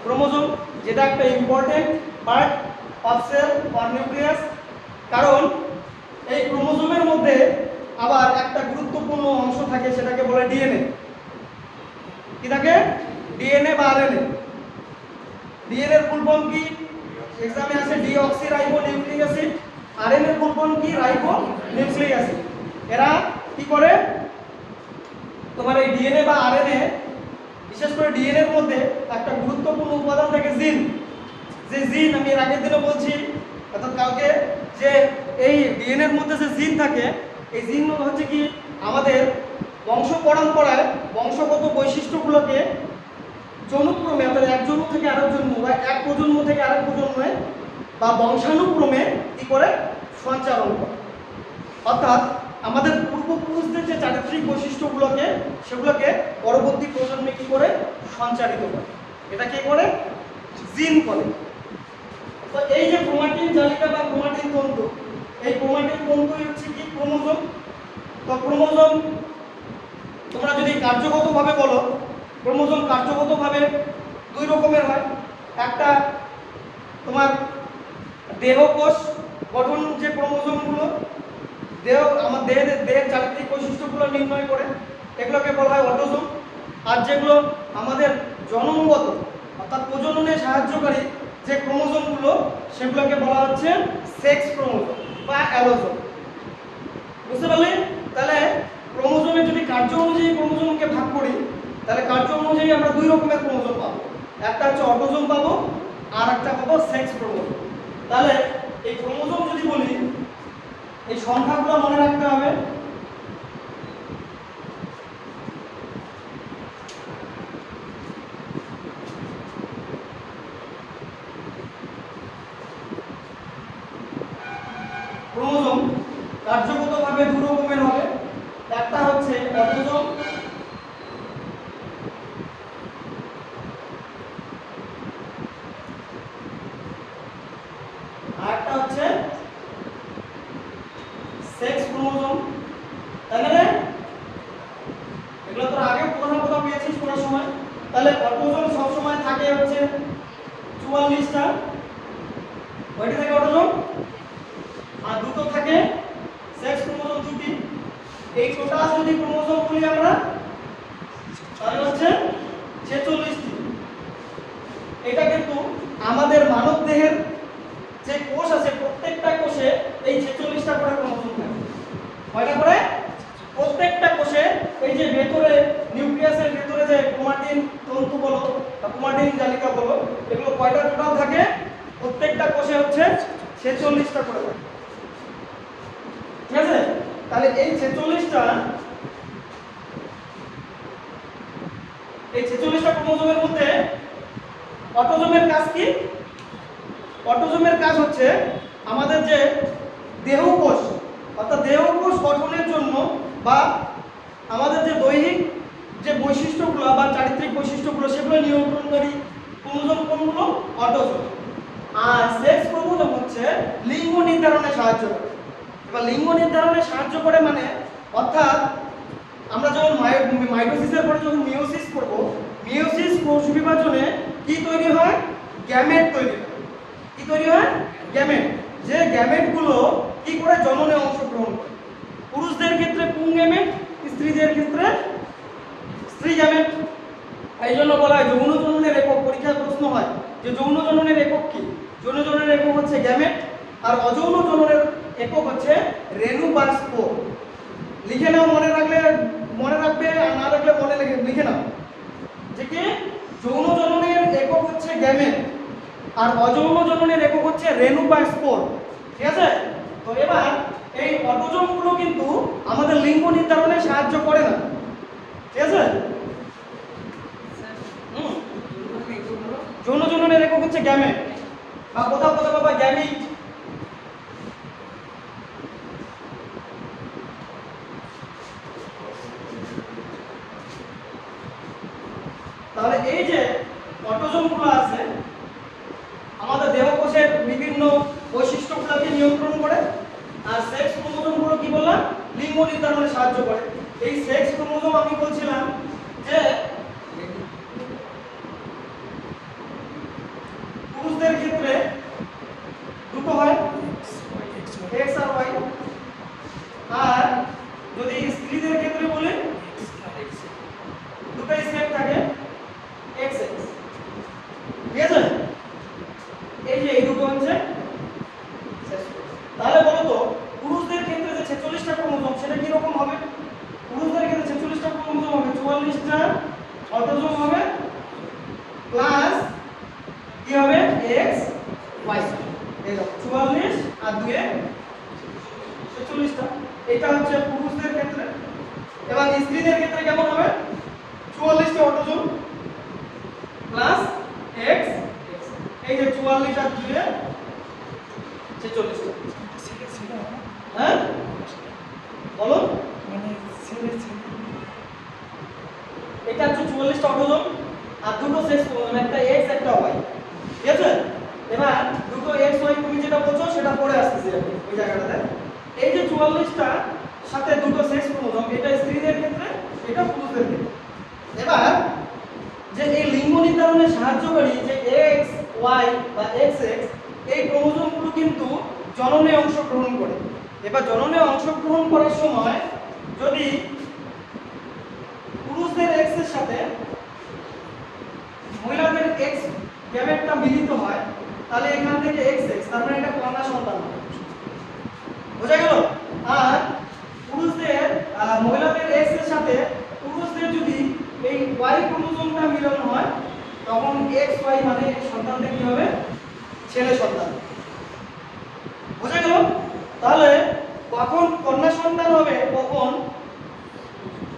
A: ক্রোমোজোম, যেটা একটা important part of cell or nucleus. কারণ এই ক্রোমোজোমের মধ্যে আবার একটা গুরুত্বপূর্ণ অংশ থাকে, সেটাকে বলে ডিএনএ। কি থাকে? ডিএনএ বা আরএনএ। ডিএনএ এর ফুল ফর্ম কি? এক্সামে আছে ডিঅক্সিরাইবো নিউক্লিক অ্যাসিড। আরএনএ এর ফুল ফর্ম কি? Ribo nucleic acid. এরা কি করে? তোমার এই ডিএনএ বা আরএনএ, বিশেষ করে ডিএনএ এর মধ্যে একটা গুরুত্বপূর্ণ উপাদান থাকে জিন। যে জিন আমি এর আগের দিনে বলছি, অর্থাৎ কালকে, যে এই ডিএনএ এর মধ্যে যে জিন থাকে, এই জিন হচ্ছে কি আমাদের বংশ পরম্পরায় বংশগত বৈশিষ্ট্যগুলোকে জনুক্রমে, অর্থাৎ এক জন্ম থেকে আরেক জন্ম বা এক প্রজন্ম থেকে আরেক প্রজন্মে বা বংশানুক্রমে কি করে সঞ্চালন করে। অর্থাৎ আমাদের পূর্বপুরুষদের যে চারিত্রিক বৈশিষ্ট্যগুলোকে, সেগুলোকে পরবর্তী প্রজন্মে কি করে সঞ্চারিত করে। এটা কি করে? জিন করে। তো এই যে ক্রোমাটিন জালিকা বা ক্রোমাটিন তন্তু, এই ক্রোমাটিন তন্তুই হচ্ছে কি ক্রোমোজোম। তো ক্রোমোজোম তোমরা যদি কার্যগতভাবে বলো, ক্রোমোজোম কার্যগতভাবে দুই রকমের হয়। একটা তোমার দেহকোষ গঠন, যে ক্রোমোজোমগুলো দেহ আমার দেহের চারিত্রিক বৈশিষ্ট্যগুলো নির্ণয় করে, এগুলোকে বলা হয় অটোজোম। আর যেগুলো আমাদের জন্মগত, অর্থাৎ প্রজননে সাহায্যকারী যে ক্রোমোজোমগুলো সেগুলোকে বলা হচ্ছে সেক্স ক্রোমোজোম বা অ্যালোজোম। বুঝতে পারলে? তাহলে ক্রোমোজোমের যদি কার্য অনুযায়ী ক্রোমোজোমকে ভাগ করি, তাহলে কার্য অনুযায়ী আমরা দুই রকমের ক্রোমোজোম পাবো। একটা হচ্ছে অটোজোম পাবো, আর একটা পাবো সেক্স ক্রোমোজোম। তাহলে এই ক্রোমোজোম যদি বলি, এই সংখ্যাগুলো মনে রাখতে হবে। ক্রোমোজোম কার্যগতভাবে দুই রকমের হবে, একটা হচ্ছে অটোজোম, আর একটা হচ্ছে সেক্স ক্রোমোজোম। তাই না? এগুলো তো আগে কোথাও পেয়েছিস পড়ার সময়। তাহলে অটোজোম সব সময় থাকে হচ্ছে 44টা, ওইটা থাকে অটোজোম, আর দুটো থাকে সেক্স ক্রোমোজোম দুটি। এই টোটাল যদি ক্রোমোজোম বলি আমরা, তাহলে হচ্ছে 46টি। এটা কিন্তু আমাদের মানব দেহের যে কোষ আছে প্রত্যেকটা কোষে এই 46টা করে ক্রোমোজোম থাকে। কয়টা করে? প্রত্যেকটা কোষে এই যে ভেতরে নিউক্লিয়াসের ভেতরে যে ক্রোমাটিন তন্তু বলো বা ক্রোমাটিন জালিকা বলো, এগুলো কয়টা টোটাল থাকে? প্রত্যেকটা কোষে হচ্ছে 46টা করে থাকে। ঠিক আছে? তাহলে এই 46টা ক্রোমোজোমের মধ্যে অটোজোমের কাজ কি? অটোজোমের কাজ হচ্ছে আমাদের যে দেহকোষ, অর্থাৎ দেহকোষ গঠনের জন্য বা আমাদের যে দৈহিক যে বৈশিষ্ট্যগুলো বা চারিত্রিক বৈশিষ্ট্যগুলো সেগুলো নিয়ন্ত্রণকারী ক্রোমোজোম কোনগুলো? অটোজোম। আর সেক্স ক্রোমোজোম হচ্ছে লিঙ্গ নির্ধারণে সাহায্য করে। এবার লিঙ্গ নির্ধারণে সাহায্য করে মানে, অর্থাৎ আমরা যখন মাইটোসিসের পরে যখন মিওসিস করব, মিওসিস কোষ বিভাজনে কি তৈরি হয়? গ্যামেট তৈরি হয়। কি তৈরি হয়? গ্যামেট। যে গ্যামেটগুলো কি করে জননে অংশগ্রহণ করে। পুরুষদের ক্ষেত্রে পুংগ্যামেট, স্ত্রীদের ক্ষেত্রে স্ত্রী গ্যামেট। এই জন্য বলা হয় যৌন জননের একক। পরীক্ষায় প্রশ্ন হয় যে যৌন জননের একক কি? যৌন জননের একক হচ্ছে গ্যামেট, আর অযৌন জননের একক হচ্ছে রেণু বা স্পোর। লিখে নাও, মনে রাখবে, আর না রাখলে লিখে নাও যে কি যৌন জননের একক হচ্ছে গ্যামেট, আর অযৌন জননের একক হচ্ছে রেণু বা স্পোর। ঠিক আছে? তো এবার এই অটোজোমগুলো কিন্তু আমাদের লিঙ্গ নির্ধারণে সাহায্য করে না। ঠিক আছে? যৌন জননের একক হচ্ছে গ্যামেট, বা কোথাও বাবা গ্যামিট। তাহলে এই যে অটোজোমগুলো আছে আমাদের দেহকোষের বিভিন্ন বৈশিষ্ট্যগুলোকে নিয়ন্ত্রণ করে, আর সেক্স ক্রোমোজোমগুলো কি বললাম? লিঙ্গ নির্ধারণে সাহায্য করে। এই সেক্স ক্রোমোজোম আমি বলছিলাম যে পুরুষদের ক্ষেত্রে দুটো হয়, এক্স আর ওয়াই, আর যদি স্ত্রীদের ক্ষেত্রে বলি দুটোই সেম থাকে, এক্স এক্স। ঠিক আছে? এই যে এই দুটো হচ্ছে। তাহলে বলো তো পুরুষদের ক্ষেত্রে যে 46টা ক্রোমোজোম সেটা কি রকম হবে? পুরুষদের ক্ষেত্রে 46টা ক্রোমোজোম হবে, 44টা অটোজোম হবে, প্লাস কি হবে? X y. এই দেখো 44 আর 2 এ 46টা। এটা হচ্ছে পুরুষদের ক্ষেত্রে। এবং স্ত্রীদের ক্ষেত্রে কেমন হবে? 44টা অটোজোম প্লাস এক্স, এই যে 44 আর 2 এ 46টা। হ্যাঁ বলো, এটা হচ্ছে 44টা অটোজোম আর দুটো সেক্স ক্রোমোজোম, একটা এক্স একটা ওয়াই। ঠিক আছে? এবার দুটো এক্স ওয়াই তুমি যেটা বলছো সেটা পরে আসতেছে ওই জায়গাটাতে। এই যে 44টা সাথে দুটো সেক্স ক্রোমোজোম, এটা স্ত্রীদের ক্ষেত্রে, এটা পুরুষদের ক্ষেত্রে। এবার যে এই লিঙ্গ নির্ধারণে সাহায্যকারী যে এক্স ওয়াই বা এক্স এক্স, এই ক্রোমোজোমগুলো কিন্তু জননে অংশগ্রহণ করে। এবার জননে অংশগ্রহণ করার সময় যদি পুরুষদের এক্স এর সাথে মহিলাদের এক্স গ্যামেটটা মিলিত হয়, তাহলে এখান থেকে XX, তার মানে এটা কন্যা সন্তান হবে। বোঝা গেল? আর পুরুষদের মহিলাদের X এর সাথে পুরুষদের যদি এই Y ক্রোমোজোমটা মিলন হয় তখন XY মানে এই সন্তানটা কি হবে? ছেলে সন্তান। বোঝা গেল? তাহলে কখন কন্যা সন্তান হবে, কখন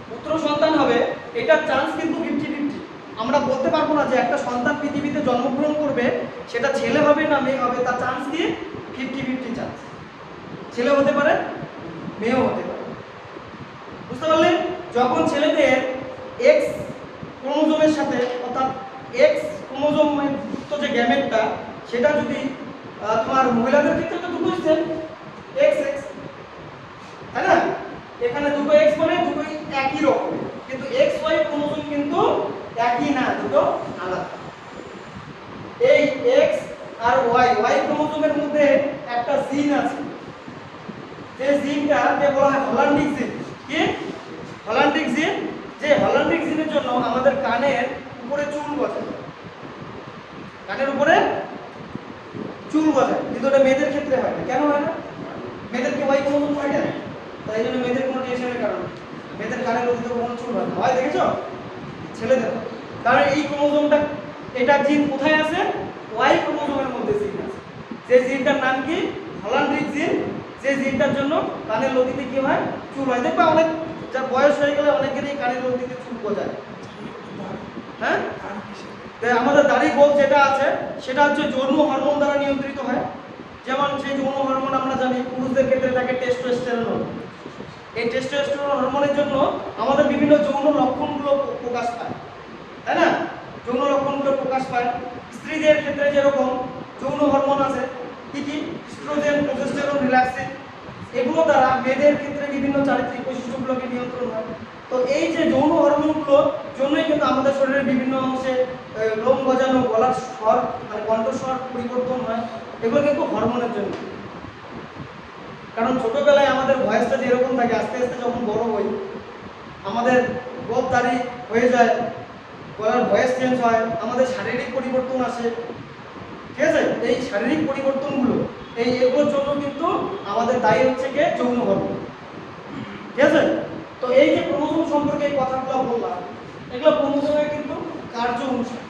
A: পুত্র সন্তান হবে, এটার চান্স কিন্তু 50-50। আমরা বলতে পারবো না যে একটা সন্তান পৃথিবীতে জন্মগ্রহণ করবে সেটা ছেলে হবে না মেয়ে হবে, তার চান্স কি 50-50 চান্স। ছেলে হতে পারে, মেয়েও হতে পারে। বুঝতে পারলেন? যখন ছেলেদের X ক্রোমোজোমের সাথে অর্থাৎ X ক্রোমোজোমের যুক্ত যে গ্যামেটটা সেটা যদি তোমার মহিলাদের ক্ষেত্রে তো দুটো সেম XX, তাই না? এখানে দুটো X মানে দুটোই একই রকম, কিন্তু XY ক্রোমোজোম কিন্তু একই না, দুটো আলাদা। এই X আর Y ক্রোমোজোমের মধ্যে একটা জিন আছে, যে জিনটাকে বলা হয় হল্যান্ডিক জিন। কি হল্যান্ডিক জিন? যে হল্যান্ডিক জিনের জন্য আমাদের কানের উপরে চুল গজায়, কানের উপরে চুল গজায়, কিন্তু এটা মেয়েদের ক্ষেত্রে হয় না। কেন হয় না? মেয়েদের কি Y ক্রোমোজোম হয় না, তাই জন্য মেয়েদের কোনো টেনশনের কারণ নেই। মেয়েদের কানের মধ্যে কোনো চুল হয় না, হয় দেখেছো? ছেলেদের কারণ এই ক্রোমোজোমটা, এটা জিন কোথায় আছে? Y ক্রোমোজোমের মধ্যে জিন আছে, যে জিনটার নাম কি? হল্যান্ডিক জিন। যে জিনটার জন্য কানের লতিতে কি হয়? চুল হয়। দেখবা অনেক যার বয়স হয়ে গেলে অনেকেরই কানের লতিতে চুল গজায়। হ্যাঁ, আমাদের দাড়ি গোল যেটা আছে সেটা হচ্ছে যৌন হরমোন দ্বারা নিয়ন্ত্রিত হয়। যেমন সেই যৌন হরমোন আমরা জানি পুরুষদের ক্ষেত্রে থাকে টেস্টোস্টেরন। এই টেস্টোস্টেরন হরমোনের জন্য আমাদের বিভিন্ন যৌন লক্ষণগুলো প্রকাশ পায়, তাই না? যৌন লক্ষণগুলো প্রকাশ পায়। স্ত্রীদের ক্ষেত্রে যেরকম যৌন হরমোন আছে, কি কি? ইস্ট্রোজেন, প্রোজেস্টেরন, রিল্যাক্সিন, এগুলো দ্বারা মেয়েদের ক্ষেত্রে বিভিন্ন চারিত্রিক বৈশিষ্ট্যগুলোকে নিয়ন্ত্রণ হয়। তো এই যে যৌন হরমোনগুলোর জন্যই কিন্তু আমাদের শরীরের বিভিন্ন অংশে লোম গজানো, গলার স্বর মানে কণ্ঠস্বর পরিবর্তন হয়, এগুলো কিন্তু হরমোনের জন্য। কারণ ছোটবেলায় আমাদের ভয়েসটা যেরকম থাকে, আস্তে আস্তে যখন বড় হই আমাদের গোপ দাড়ি হয়ে যায়, গলার ভয়েস চেঞ্জ হয়, আমাদের শারীরিক পরিবর্তন আসে। ঠিক আছে? এই শারীরিক পরিবর্তনগুলো এগুলোর জন্য কিন্তু আমাদের দায়ী হচ্ছে কি? যৌন হরমোন। ঠিক আছে? তো এই যে ক্রোমোজোম সম্পর্কে এই কথাগুলো বললাম, এগুলো ক্রোমোজোমের কিন্তু কার্য অনুসারে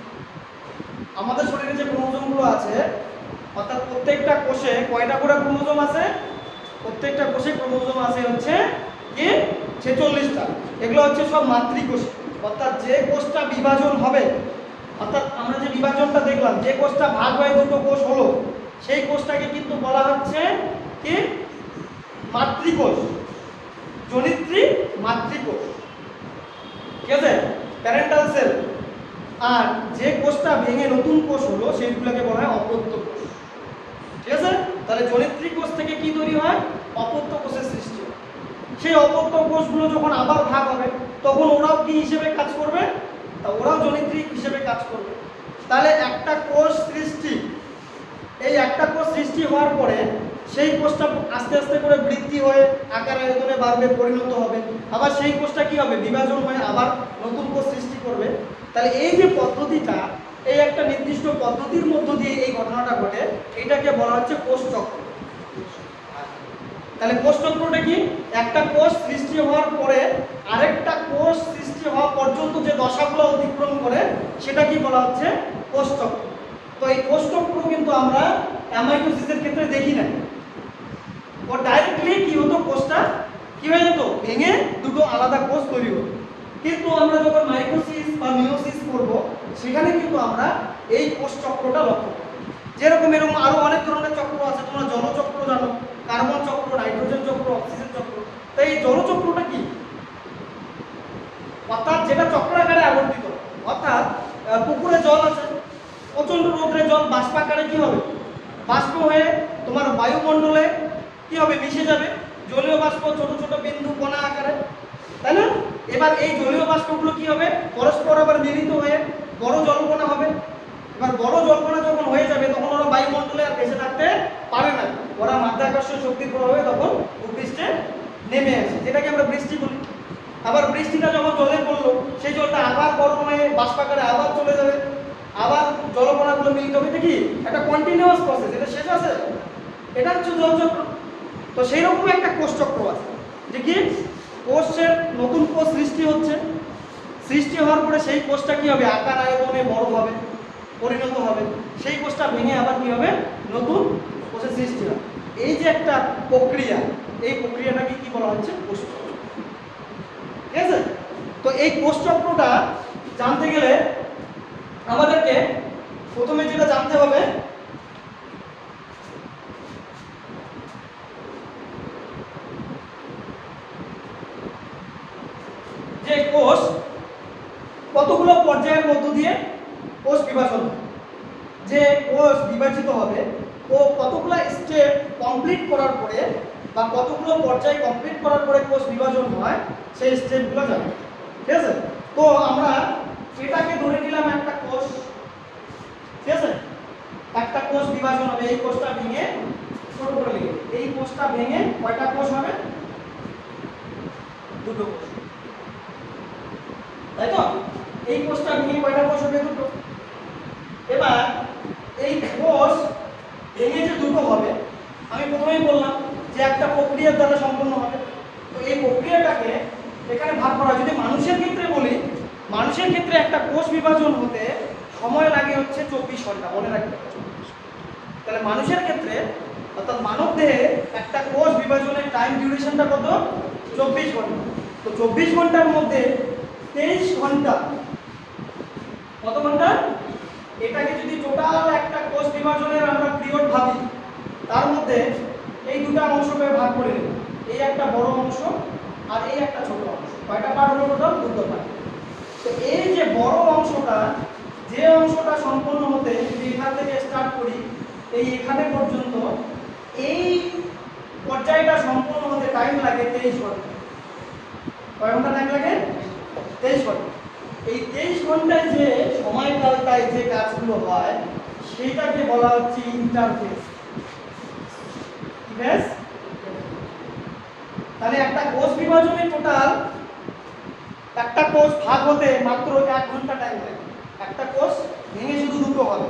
A: আমাদের শরীরে যে ক্রোমোজোমগুলো আছে, অর্থাৎ প্রত্যেকটা কোষে কয়টা করে ক্রোমোজোম আছে? প্রত্যেকটা কোষে ক্রোমোজোম আছে হচ্ছে কি? 46টা। এগুলো হচ্ছে সব মাতৃকোষ, অর্থাৎ যে কোষটা বিভাজন হবে, অর্থাৎ আমরা যে বিভাজনটা দেখলাম, যে কোষটা ভাগ হয়ে দুটো কোষ হলো, সেই কোষটাকে কিন্তু বলা হচ্ছে কি? মাতৃকোষ, জনিত্রী মাতৃকোষ। ঠিক আছে? Parental sell. আর যে কোষটা ভেঙে নতুন কোষ হলো সেইগুলোকে বলা হয় অপত্য কোষ। ঠিক আছে? তাহলে জনিত্রী কোষ থেকে কি তৈরি হয়? অপত্য কোষের সৃষ্টি হয়। সেই অপত্য কোষগুলো যখন আবার ভাগ হবে তখন ওরাও কি হিসেবে কাজ করবে? তা ওরাও জনিত্রী হিসেবে কাজ করবে। তাহলে একটা কোষ সৃষ্টি, এই একটা কোষ সৃষ্টি হওয়ার পরে সেই কোষটা আস্তে আস্তে করে বৃদ্ধি হয়ে আকার আয়তনে বাড়বে, পরিণত হবে। আবার সেই কোষটা কি হবে? বিভাজন হয়ে আবার নতুন কোষ সৃষ্টি করবে। তাহলে এই যে পদ্ধতিটা, এই একটা নির্দিষ্ট পদ্ধতির মধ্য দিয়ে এই ঘটনাটা ঘটে, এটাকে বলা হচ্ছে কোষচক্র। তাহলে কোষচক্রটা কি? একটা কোষ সৃষ্টি হওয়ার পরে আরেকটা কোষ সৃষ্টি হওয়া পর্যন্ত যে দশাগুলো অতিক্রম করে সেটা কি বলা হচ্ছে? কোষচক্র। তো এই কোষচক্র কিন্তু আমরা অ্যামাইটোসিসের ক্ষেত্রে দেখি না। ও ডাইরেক্টলি কি হতো? কোষটা কি হয়ে যেত? ভেঙে দুটো আলাদা কোষ তৈরি হতো। কিন্তু আমরা যখন মাইটোসিস বা মিয়োসিস করব সেখানে কিন্তু আমরা এই কোষচক্রটা লক্ষ্য করব। যেরকম এরকম আরো অনেক ধরনের চক্র আছে, তোমরা জলচক্র জানো, কার্বন চক্র, নাইট্রোজেন চক্র, অক্সিজেন চক্র। তো এই জলচক্রটা কি? অর্থাৎ যেটা চক্রাকারে আবর্তিত, অর্থাৎ পুকুরে জল আছে, প্রচন্ড রোদ্রে জল বাষ্পাকারে কি হবে? বাষ্প হয়ে তোমার বায়ুমণ্ডলে কি হবে? মিশে যাবে। জলীয় বাষ্প ছোট ছোট বিন্দু কণা আকারে, তাই না? এবার এই জলীয় বাষ্পগুলো কি হবে? পরস্পর আবার মিলিত হয়ে বড় জলকণা হবে। এবার বড় জলকণা যখন হয়ে যাবে তখন ওরা বায়ুমণ্ডলে আর ভেসে থাকতে পারে না, ওরা মাধ্যাকর্ষণ শক্তির প্রভাবে তখন ভূপৃষ্ঠে নেমে আসে, যেটাকে আমরা বৃষ্টি বলি। আবার বৃষ্টিটা যখন জলে পড়লো সেই জলটা আবার গরম হয়ে বাষ্পাকারে আবার চলে যাবে, আবার জলকণাগুলো মিলিত হবে, এটা কি একটা কন্টিনিউয়াস প্রসেস, এটা শেষ আছে, এটা হচ্ছে জলচক্র। তো সেই রকম একটা কোষচক্র আছে, যে কি কোষের নতুন কোষ সৃষ্টি হচ্ছে, সৃষ্টি হওয়ার পরে সেই কোষটা কি হবে, আকার আয়তনে বড় হবে, পরিণত হবে, সেই কোষটা ভেঙে আবার কি হবে, নতুন কোষের সৃষ্টি হবে। এই যে একটা প্রক্রিয়া, এই প্রক্রিয়াটাকে কি বলা হচ্ছে, কোষচক্র। ঠিক আছে? তো এই কোষচক্রটা জানতে গেলে আমাদেরকে প্রথমে যেটা জানতে হবে, যে কোষ কতগুলো পর্যায়ের মধ্য দিয়ে কোষ বিভাজন হয়, যে কোষ বিভাজিত হবে ও কতগুলো স্টেপ কমপ্লিট করার পরে বা কতগুলো পর্যায় কমপ্লিট করার পরে কোষ বিভাজন হয়, সেই স্টেপগুলো জানবো। ঠিক আছে? তো আমরা এটাকে ধরে নিলাম একটা কোষ। ঠিক আছে? একটা কোষ বিভাজন হবে, এই কোষটা ভেঙে ছোট করে লিখে, এই কোষটা ভেঙে কয়টা কোষ হবে, দুটো কোষ, তাই তো? এই কোষটা ভেঙে কয়টা কোষ হবে, দুটো। এবার এই কোষ ভেঙে যে দুটো হবে, আমি প্রথমেই বললাম যে একটা প্রক্রিয়ার দ্বারা সম্পন্ন হবে। তো এই প্রক্রিয়াটাকে এখানে ভাগ করা, যদি মানুষের ক্ষেত্রে বলি, মানুষের ক্ষেত্রে একটা কোষ বিভাজন হতে সময় লাগে হচ্ছে 24 ঘন্টা, মনে রাখবে। তাহলে মানুষের ক্ষেত্রে অর্থাৎ মানব দেহে একটা কোষ বিভাজনের টাইম ডিউরেশনটা কত, 24 ঘন্টা। তো 24 ঘন্টার মধ্যে 23 ঘন্টা, কত ঘন্টা, এটাকে যদি টোটাল একটা কোষ বিভাজনের আমরা পিরিয়ড ভাবি, তার মধ্যে এই দুটো অংশকে ভাগ করে নেব, এই একটা বড় অংশ আর এই একটা ছোট অংশ, কয়টা পার্ট হলো টোটাল, দুটো পার্ট। তো এই যে বড় অংশটা, যে অংশটা সম্পন্ন হতে, যদি এখান থেকে স্টার্ট করি এই এখানে পর্যন্ত, এই পর্যায়টা সম্পন্ন হতে টাইম লাগে 23 ঘন্টা। কয় ঘন্টা টাইম লাগে, 23 ঘন্টা। এই 23 ঘন্টায় যে সময়কালটায় যে কাজগুলো হয়, সেটাকে বলা হচ্ছে ইন্টারফেস। বেশ, তাহলে একটা কোষ বিভাজনে টোটাল একটা কোষ ভাগ হতে মাত্র 1 ঘন্টা টাইম লাগে। একটা কোষ ভেঙে শুধু দুটো হবে,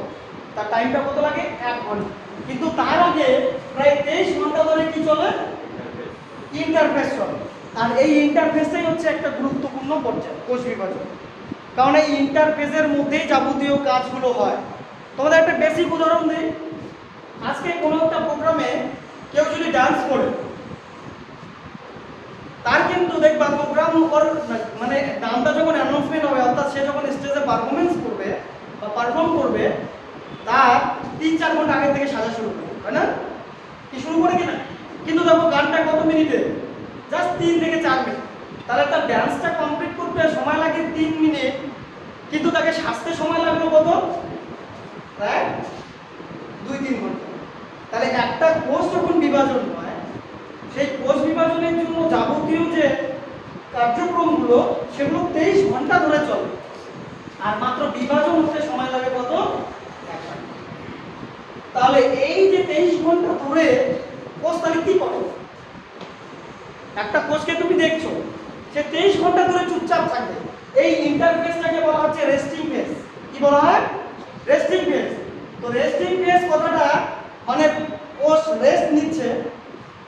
A: তার টাইমটা কত লাগে, 1 ঘন্টা। কিন্তু তার আগে প্রায় 23 ঘন্টা ধরে কি চলে, ইন্টারফেস চলে। আর এই ইন্টারফেসটাই হচ্ছে একটা গুরুত্বপূর্ণ পর্যায় কোষ বিভাজন, কারণ এই ইন্টারফেসের মধ্যেই যাবতীয় কাজগুলো হয়। তোমাদের একটা বেসিক উদাহরণ দিই, আজকে কোনো একটা প্রোগ্রামে কেউ যদি ডান্স করে, তার কিন্তু দেখবা প্রোগ্রাম মানে নামটা যখন অ্যানাউন্সমেন্ট হবে, অর্থাৎ সে যখন স্টেজে পারফরমেন্স করবে বা পারফর্ম করবে, তার 3-4 ঘন্টা আগে থেকে সাজা শুরু করে, হয় না? কি শুরু করে কিনা? কিন্তু দেখো গানটা কত মিনিটে, জাস্ট 3 থেকে 4 মিনিট। তাহলে তার ডান্সটা কমপ্লিট করতে সময় লাগে 3 মিনিট, কিন্তু তাকে সাজতে সময় লাগলো কত, প্রায় 2-3 ঘন্টা। তাহলে একটা কোষ যখন বিভাজন হয়, সেই কোষ বিভাজনের জন্য যাবতীয় যে কার্যক্রমগুলো, সেগুলো 23 ঘন্টা ধরে চলে। আর মাত্র বিভাজন হতে সময় লাগে কত, 1 ঘন্টা। তাহলে এই যে 23 ঘন্টা ধরে কোষ তাহলে কি করে, একটা কোষকে তুমি দেখছো, সে 23 ঘন্টা ধরে চুপচাপ থাকবে। এই ইন্টারফেসটাকে বলা হচ্ছে রেস্টিং ফেজ। কি বলা হয়, রেস্টিং ফেজ। তো রেস্টিং ফেজ কথাটা মানে কোষ রেস্ট নিচ্ছে,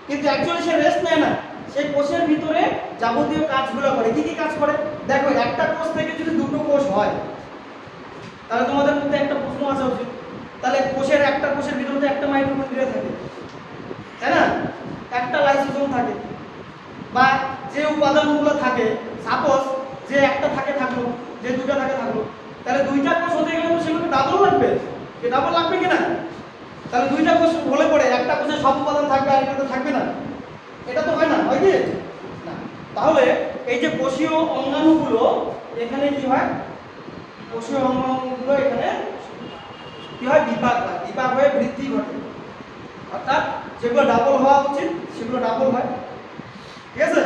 A: কিন্তু অ্যাকচুয়ালি সে রেস্ট নেয় না, সেই কোষের ভিতরে যাবতীয় কাজগুলো করে। কি কি কাজ করে দেখো, একটা কোষ থেকে যদি দুটো কোষ হয়, তাহলে তোমাদের মধ্যে একটা প্রশ্ন আসা উচিত, তাহলে কোষের একটা কোষের ভিতরে একটা মাইটোকন্ড্রিয়া থাকে, তাই না, একটা লাইসোসোম থাকে, বা যে উপাদানগুলো থাকে, সাপোজ যে একটা থাকে থাকলো, যে দুটো থাকে থাকলো, তাহলে দুইটা কোষ হতে গেলে তো সেগুলো ডাবল লাগবে, কি ডাবল লাগবে কিনা? তাহলে দুইটা কোষ হলে পরে একটা কোষে সব উপাদান থাকবে আর একটা তো থাকবে না, এটা তো হয় না, হয় কি না? তাহলে এই যে কোষীয় অঙ্গাণুগুলো এখানে কি হয়, কোষীয় অঙ্গাণুগুলো এখানে কি হয়, বিপাক হয়, বিপাক হয়ে বৃদ্ধি ঘটে, অর্থাৎ যেগুলো ডাবল হওয়া উচিত সেগুলো ডাবল হয়। ঠিক আছে?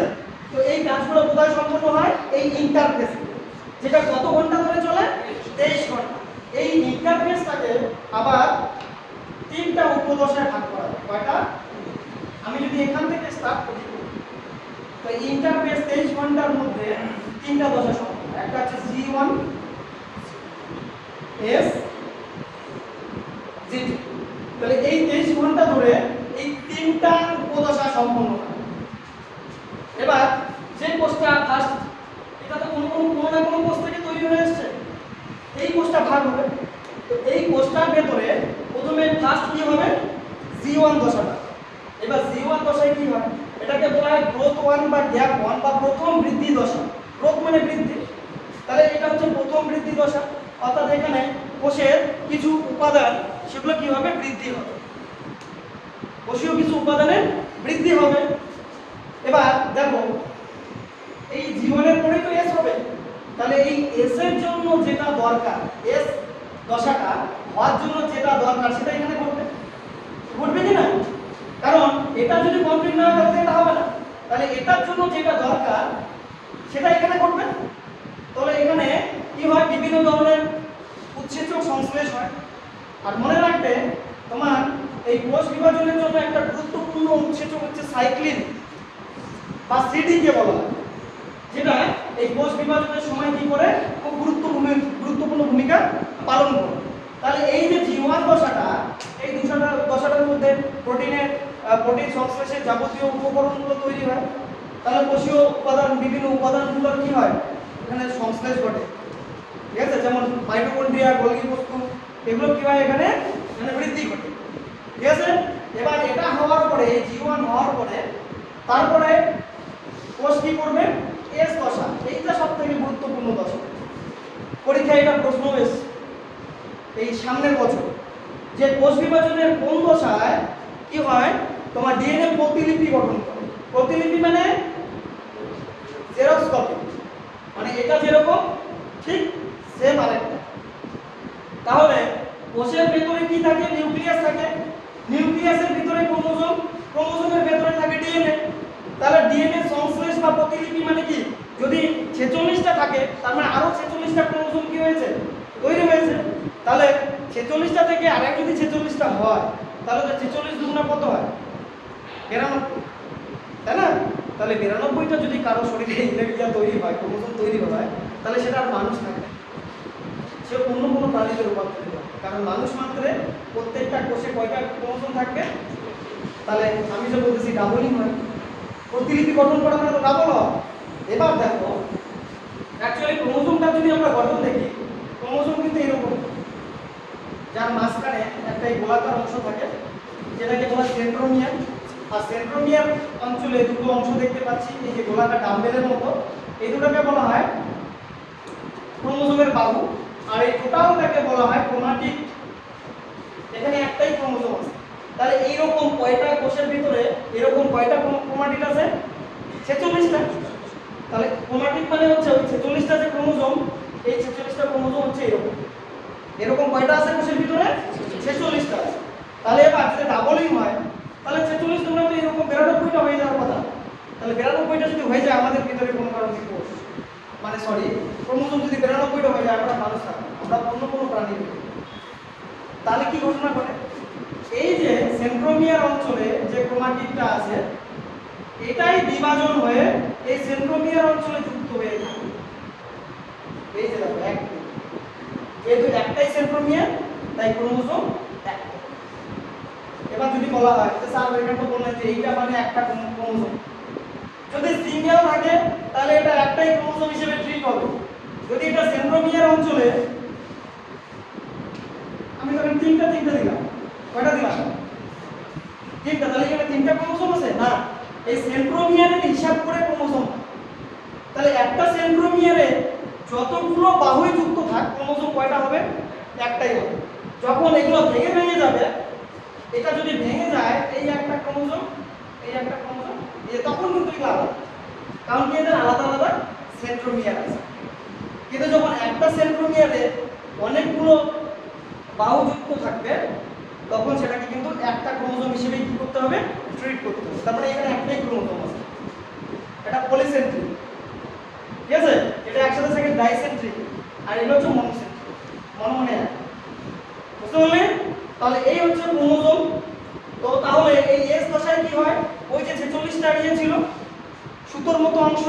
A: তো এই কাজগুলো কোথায় সম্পন্ন হয়, এই ইন্টারফেস, যেটা কত ঘন্টা ধরে চলে, 23 ঘন্টা। এই ইন্টারফেসটাকে আবার 3টা উপদশায় ভাগ করা যায়। কয়টা? আমি যদি এখান থেকে স্টার্ট করি, তো ইন্টারফেস 23 ঘন্টার মধ্যে 3টা দশা সম্পন্ন। একটা হচ্ছে G1 S জিটি। তাহলে এই 23 ঘন্টা ধরে এই তিনটা উপদশা সম্পন্ন হয়। এবার যে কোষটা ফার্স্ট, এটা তো কোনো না কোনো কোষ থেকে তৈরি হয়ে আসছে, এই কোষটা ভাগ হবে। তো এই কোষটার ভেতরে প্রথমে ফার্স্ট কি হবে, G1 দশাটা। এবার G1 দশায় কি হয়, এটাকে বলা হয় গ্রোথ 1 বা গ্যাপ 1 বা প্রথম বৃদ্ধি দশা। গ্রোথ মানে বৃদ্ধি, তাহলে এটা হচ্ছে প্রথম বৃদ্ধি দশা। অর্থাৎ এখানে কোষের কিছু উপাদান সেগুলো কি হবে, বৃদ্ধি হবে, কোষীয় কিছু উপাদানের বৃদ্ধি হবে। এবার দেখো এই জীবনের পরেই তো এস হবে, তাহলে এই এস এর জন্য যেটা দরকার, এস দশাটা হওয়ার জন্য যেটা দরকার সেটা এখানে ঘটবে, ঘটবে কি না? কারণ এটা যদি কমপ্লিট না হয় তাহলে এটা হবে না। তাহলে এটার জন্য যেটা দরকার সেটা এখানে ঘটবে। তাহলে এখানে কি হয়, বিভিন্ন ধরনের উৎসেচক সংশ্লেষ হয়। আর মনে রাখবে তোমার এই কোষ বিভাজনের জন্য একটা গুরুত্বপূর্ণ উৎসেচক হচ্ছে সাইক্লিন বা সিডি কে বলা হয়, যেটা এই কোষ বিভাজনের সময় কি করে খুব গুরুত্বপূর্ণ ভূমিকা পালন করে। তাহলে এই যে G1 দশাটা, এই দশাটার মধ্যে প্রোটিন সংশ্লেষের যাবতীয় উপকরণগুলো তৈরি হয়। তাহলে কোষীয় উপাদান, বিভিন্ন উপাদানগুলোর কি হয়, এখানে সংশ্লেষ ঘটে, ঠিক আছে? যেমন মাইটোকন্ড্রিয়া, গোলগি বস্তু, এগুলো কি হয়, এখানে বৃদ্ধি ঘটে, ঠিক আছে? এবার এটা হওয়ার পরে, G1 হওয়ার পরে তারপরে কোষ কি করবে, এস দশা। এইটা সবথেকে গুরুত্বপূর্ণ দশা। পরীক্ষায় এটা প্রশ্ন এসেছে এই সামনের বছর, যে কোষ বিভাজনের কোন দশায় কি হয়, তোমার ডিএনএ প্রতিলিপি গঠন করে। প্রতিলিপি মানে জেরক্স কপি, মানে এটা যেরকম ঠিক সেম আরেকটা। তাহলে কোষের ভেতরে কি থাকে, নিউক্লিয়াস থাকে, নিউক্লিয়াসের ভিতরে ক্রোমোজোম, ক্রোমোজোমের ভেতরে থাকে ডিএনএ। তাহলে ডিএনএ সংশ্লেষ বা প্রতিলিপি মানে কি, যদি 46টা থাকে তার মানে আরো 46টা ক্রোমোজোম কি হয়েছে, তৈরি হয়েছে। তাহলে 46টা থেকে আরেক যদি 46টা হয়, তাহলে তো 46 দুগুণা কত হয়, 92, তাই না? তাহলে 92টা যদি কারো শরীরে ইন্দ্রিয়া তৈরি হয়, ক্রোমোজোম তৈরি হয়, তাহলে সেটা আর মানুষ থাকে না, সে অন্য কোনো প্রাণীতে রূপান্তরিত হয়। কারণ মানুষ মাত্রে প্রত্যেকটা কোষে কয়টা ক্রোমোজোম থাকবে, তাহলে আমি যে বলতেছি ডাবলই হয়, প্রতিলিপি গঠন করা মানে তো ডাবল হয়। এবার দেখো অ্যাকচুয়ালি ক্রোমোজোমটা যদি আমরা গঠন দেখি, ক্রোমোজোম কিন্তু এরকম, যার মাঝখানে একটা গোলাকার অংশ থাকে যেটাকে বলা হয় সেন্ট্রোমিয়ার। আর সেন্ট্রোমিয়ার অঞ্চলে দুটো অংশ দেখতে পাচ্ছি, এই যে গোলাকার ডাম্বেলের মতো, এই দুটোকে বলা হয় ক্রোমোজোমের বাহু। আর এই টোটালটাকে বলা হয় ক্রোমাটিড। এখানে একটাই ক্রোমোজোম আছে। তাহলে এইরকম কয়টা কোষের ভিতরে এরকম কয়টা ক্রোমাটিড আছে, 46টা। তাহলে ক্রোমাটিড মানে হচ্ছে ওই 46টা যে ক্রোমোজোম, এই 46টা ক্রোমোজোম হচ্ছে এরকম। এরকম কয়টা আছে কোষের ভিতরে, 46টা আছে। তাহলে এবার যদি ডাবলিং হয়, তাহলে 46 গুণা তো এরকম 92টা হয়ে যাওয়ার কথা। তাহলে 92টা যদি হয়ে যায় আমাদের ভিতরে কোনো কারণে কোষ, মানে সরি ক্রোমোজোম যদি 92টা হয়ে যায়, আমরা মানুষ থাকবো, আমরা অন্য কোনো প্রাণী হই। তাহলে কি ঘটনা ঘটে, এই যে সেন্ট্রোমিয়ার অঞ্চলে যে ক্রোমাটিডটা আছে, এটাই বিভাজন হয়ে এই সেন্ট্রোমিয়ার অঞ্চলে যুক্ত হয়ে থাকে। এই যে দেখো এক, যেহেতু একটাই সেন্ট্রোমিয়ার তাই ক্রোমোজোম একটা। এবার যদি বলা হয় যে স্যার এখানে তো বললেন যে এইটা মানে একটা ক্রোমোজোম, যদি সিঙ্গেল থাকে তাহলে এটা একটাই ক্রোমোজোম হিসেবে ট্রিট হবে। যদি এটা সেন্ট্রোমিয়ার অঞ্চলে, আমি তখন তিনটা দিলাম, কয়টা দিলাম, তিনটা, তাহলে এখানে তিনটা ক্রোমোজোম আছে না, এই সেন্ট্রোমিয়ারের হিসাব করে ক্রোমোজোম। তাহলে একটা সেন্ট্রোমিয়ারে যতগুলো বাহুই যুক্ত থাক, ক্রোমোজোম কয়টা হবে, একটাই হবে। যখন এগুলো ভেঙে যাবে, এটা যদি ভেঙে যায়, এই একটা ক্রোমোজোম, এই একটা ক্রোমোজোম, তখন কিন্তু এগুলো আলাদা, কারণ কি এদের আলাদা আলাদা সেন্ট্রোমিয়ার আছে। কিন্তু যখন একটা সেন্ট্রোমিয়ারে অনেকগুলো বাহু যুক্ত থাকবে, তখন সেটাকে কিন্তু একটা ক্রোমোজোম হিসেবে কি করতে হবে, ট্রিট করতে হবে। তার মানে এখানে একটাই ক্রোমোজোম আছে, এটা পলিসেন্ট্রিক, ঠিক আছে? এটা একসাথে থাকে ডাইসেন্ট্রিক, আর এটা হচ্ছে মনোসেন্ট্রিক, মনে বুঝতে পারলে? তাহলে এই হচ্ছে ক্রোমোজোম। তো তাহলে এই এস দশায় কি হয়, ওই যে 46টা ছিল সুতোর মতো অংশ,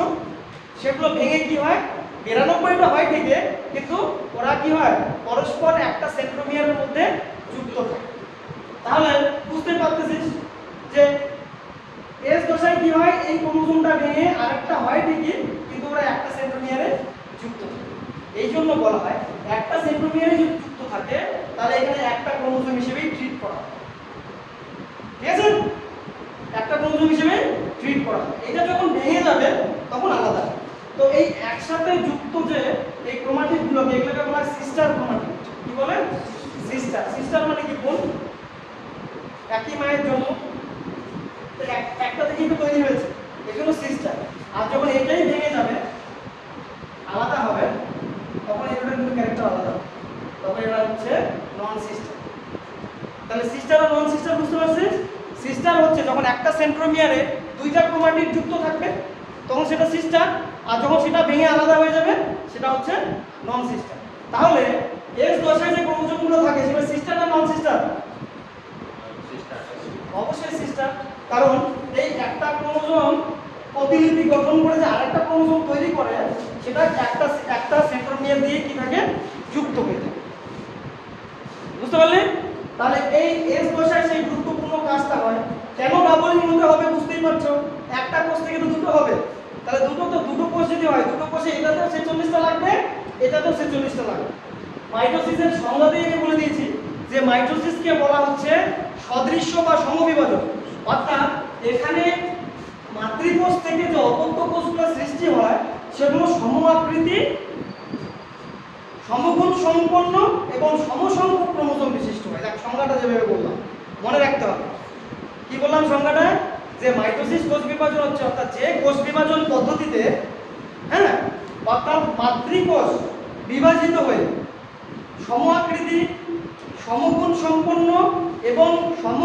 A: সেগুলো ভেঙে কি হয়, 92টা হয় ঠিকই, কিন্তু ওরা কি হয়, পরস্পর একটা সেন্ট্রোমিয়ারের মধ্যে যুক্ত থাকে। তাহলে বুঝতে পারতেছিস যে এস দশায় কি হয়, এই ক্রোমোজোমটা ভেঙে আরেকটা হয় ঠিকই, কিন্তু ওরা একটা সেন্ট্রোমিয়ারে যুক্ত থাকে। এই জন্য বলা হয় একটা সেন্ট্রোমিয়ারে যদি যুক্ত থাকে তাহলে এখানে একটা ক্রোমোজোম হিসেবেই ট্রিট করা হয়। ঠিক আছে, একটা ক্রোমোজোম হিসেবে ট্রিট করা হয়। এটা যখন ভেঙে যাবে তখন আলাদা। তো এই একসাথে যুক্ত যে এই ক্রোমাটিড গুলো, এগুলোকে বলা হয় সিস্টার ক্রোমাটিড। কি বলে? সিস্টার। সিস্টার মানে কি? বোন, একই মায়ের জন্ম, একটা থেকেই তো তৈরি হয়েছে, এজন্য সিস্টার। আর যখন এটাই ভেঙে যাবে, আলাদা হবে, তখন এটার কিন্তু ক্যারেক্টার আলাদা হবে, তখন এরা হচ্ছে নন সিস্টার। তাহলে সিস্টার আর নন সিস্টার বুঝতে পারছিস? সিস্টার হচ্ছে যখন একটা সেন্ট্রোমিয়ারে দুইটা ক্রোমাটিড যুক্ত থাকবে তখন সেটা সিস্টার, আর যখন সেটা ভেঙে আলাদা হয়ে যাবে সেটা হচ্ছে নন সিস্টার। তাহলে এস দশায় যে ক্রোমোজোমগুলো থাকে সেটা সিস্টার না নন সিস্টার? অবশ্যই সিস্টার, কারণ এই একটা ক্রোমোজোম প্রতিলিপি গঠন করে যে আরেকটা ক্রোমোজোম তৈরি করে সেটা একটা সেন্ট্রোমিয়ার দিয়ে কি থাকে? যুক্ত হয়ে থাকে। বুঝতে পারলে? তাহলে এই এস দশায় সেই গুরুত্বপূর্ণ কাজটা হয়। কেন ডাবলিং হতে হবে বুঝতেই পারছো, একটা কোষ থেকে তো দুটো হবে, তাহলে দুটো কোষ যদি হয়, দুটো কোষে এটাতেও 46টা লাগবে, এটাতেও 46টা লাগবে। মাইটোসিসের সংজ্ঞা দিয়ে আমি বলে দিয়েছি যে মাইটোসিসকে বলা হচ্ছে সদৃশ্য বা সমবিভাজন। অর্থাৎ এখানে মাতৃকোষ থেকে যে অপত্য কোষগুলো সৃষ্টি হয় সেগুলো সম-আকৃতি, সমগুণ সম্পন্ন এবং সমসংখ্যক ক্রোমোজোম বিশিষ্ট হয়। দেখ সংজ্ঞাটা যেভাবে বললাম মনে রাখতে হবে। কি বললাম সংজ্ঞাটা? যে মাইটোসিস কোষ বিভাজন হচ্ছে অর্থাৎ যে কোষ বিভাজন পদ্ধতিতে, হ্যাঁ, অর্থাৎ মাতৃকোষ বিভাজিত হয়ে সম-আকৃতি, সমগুণ সম্পন্ন এবং সম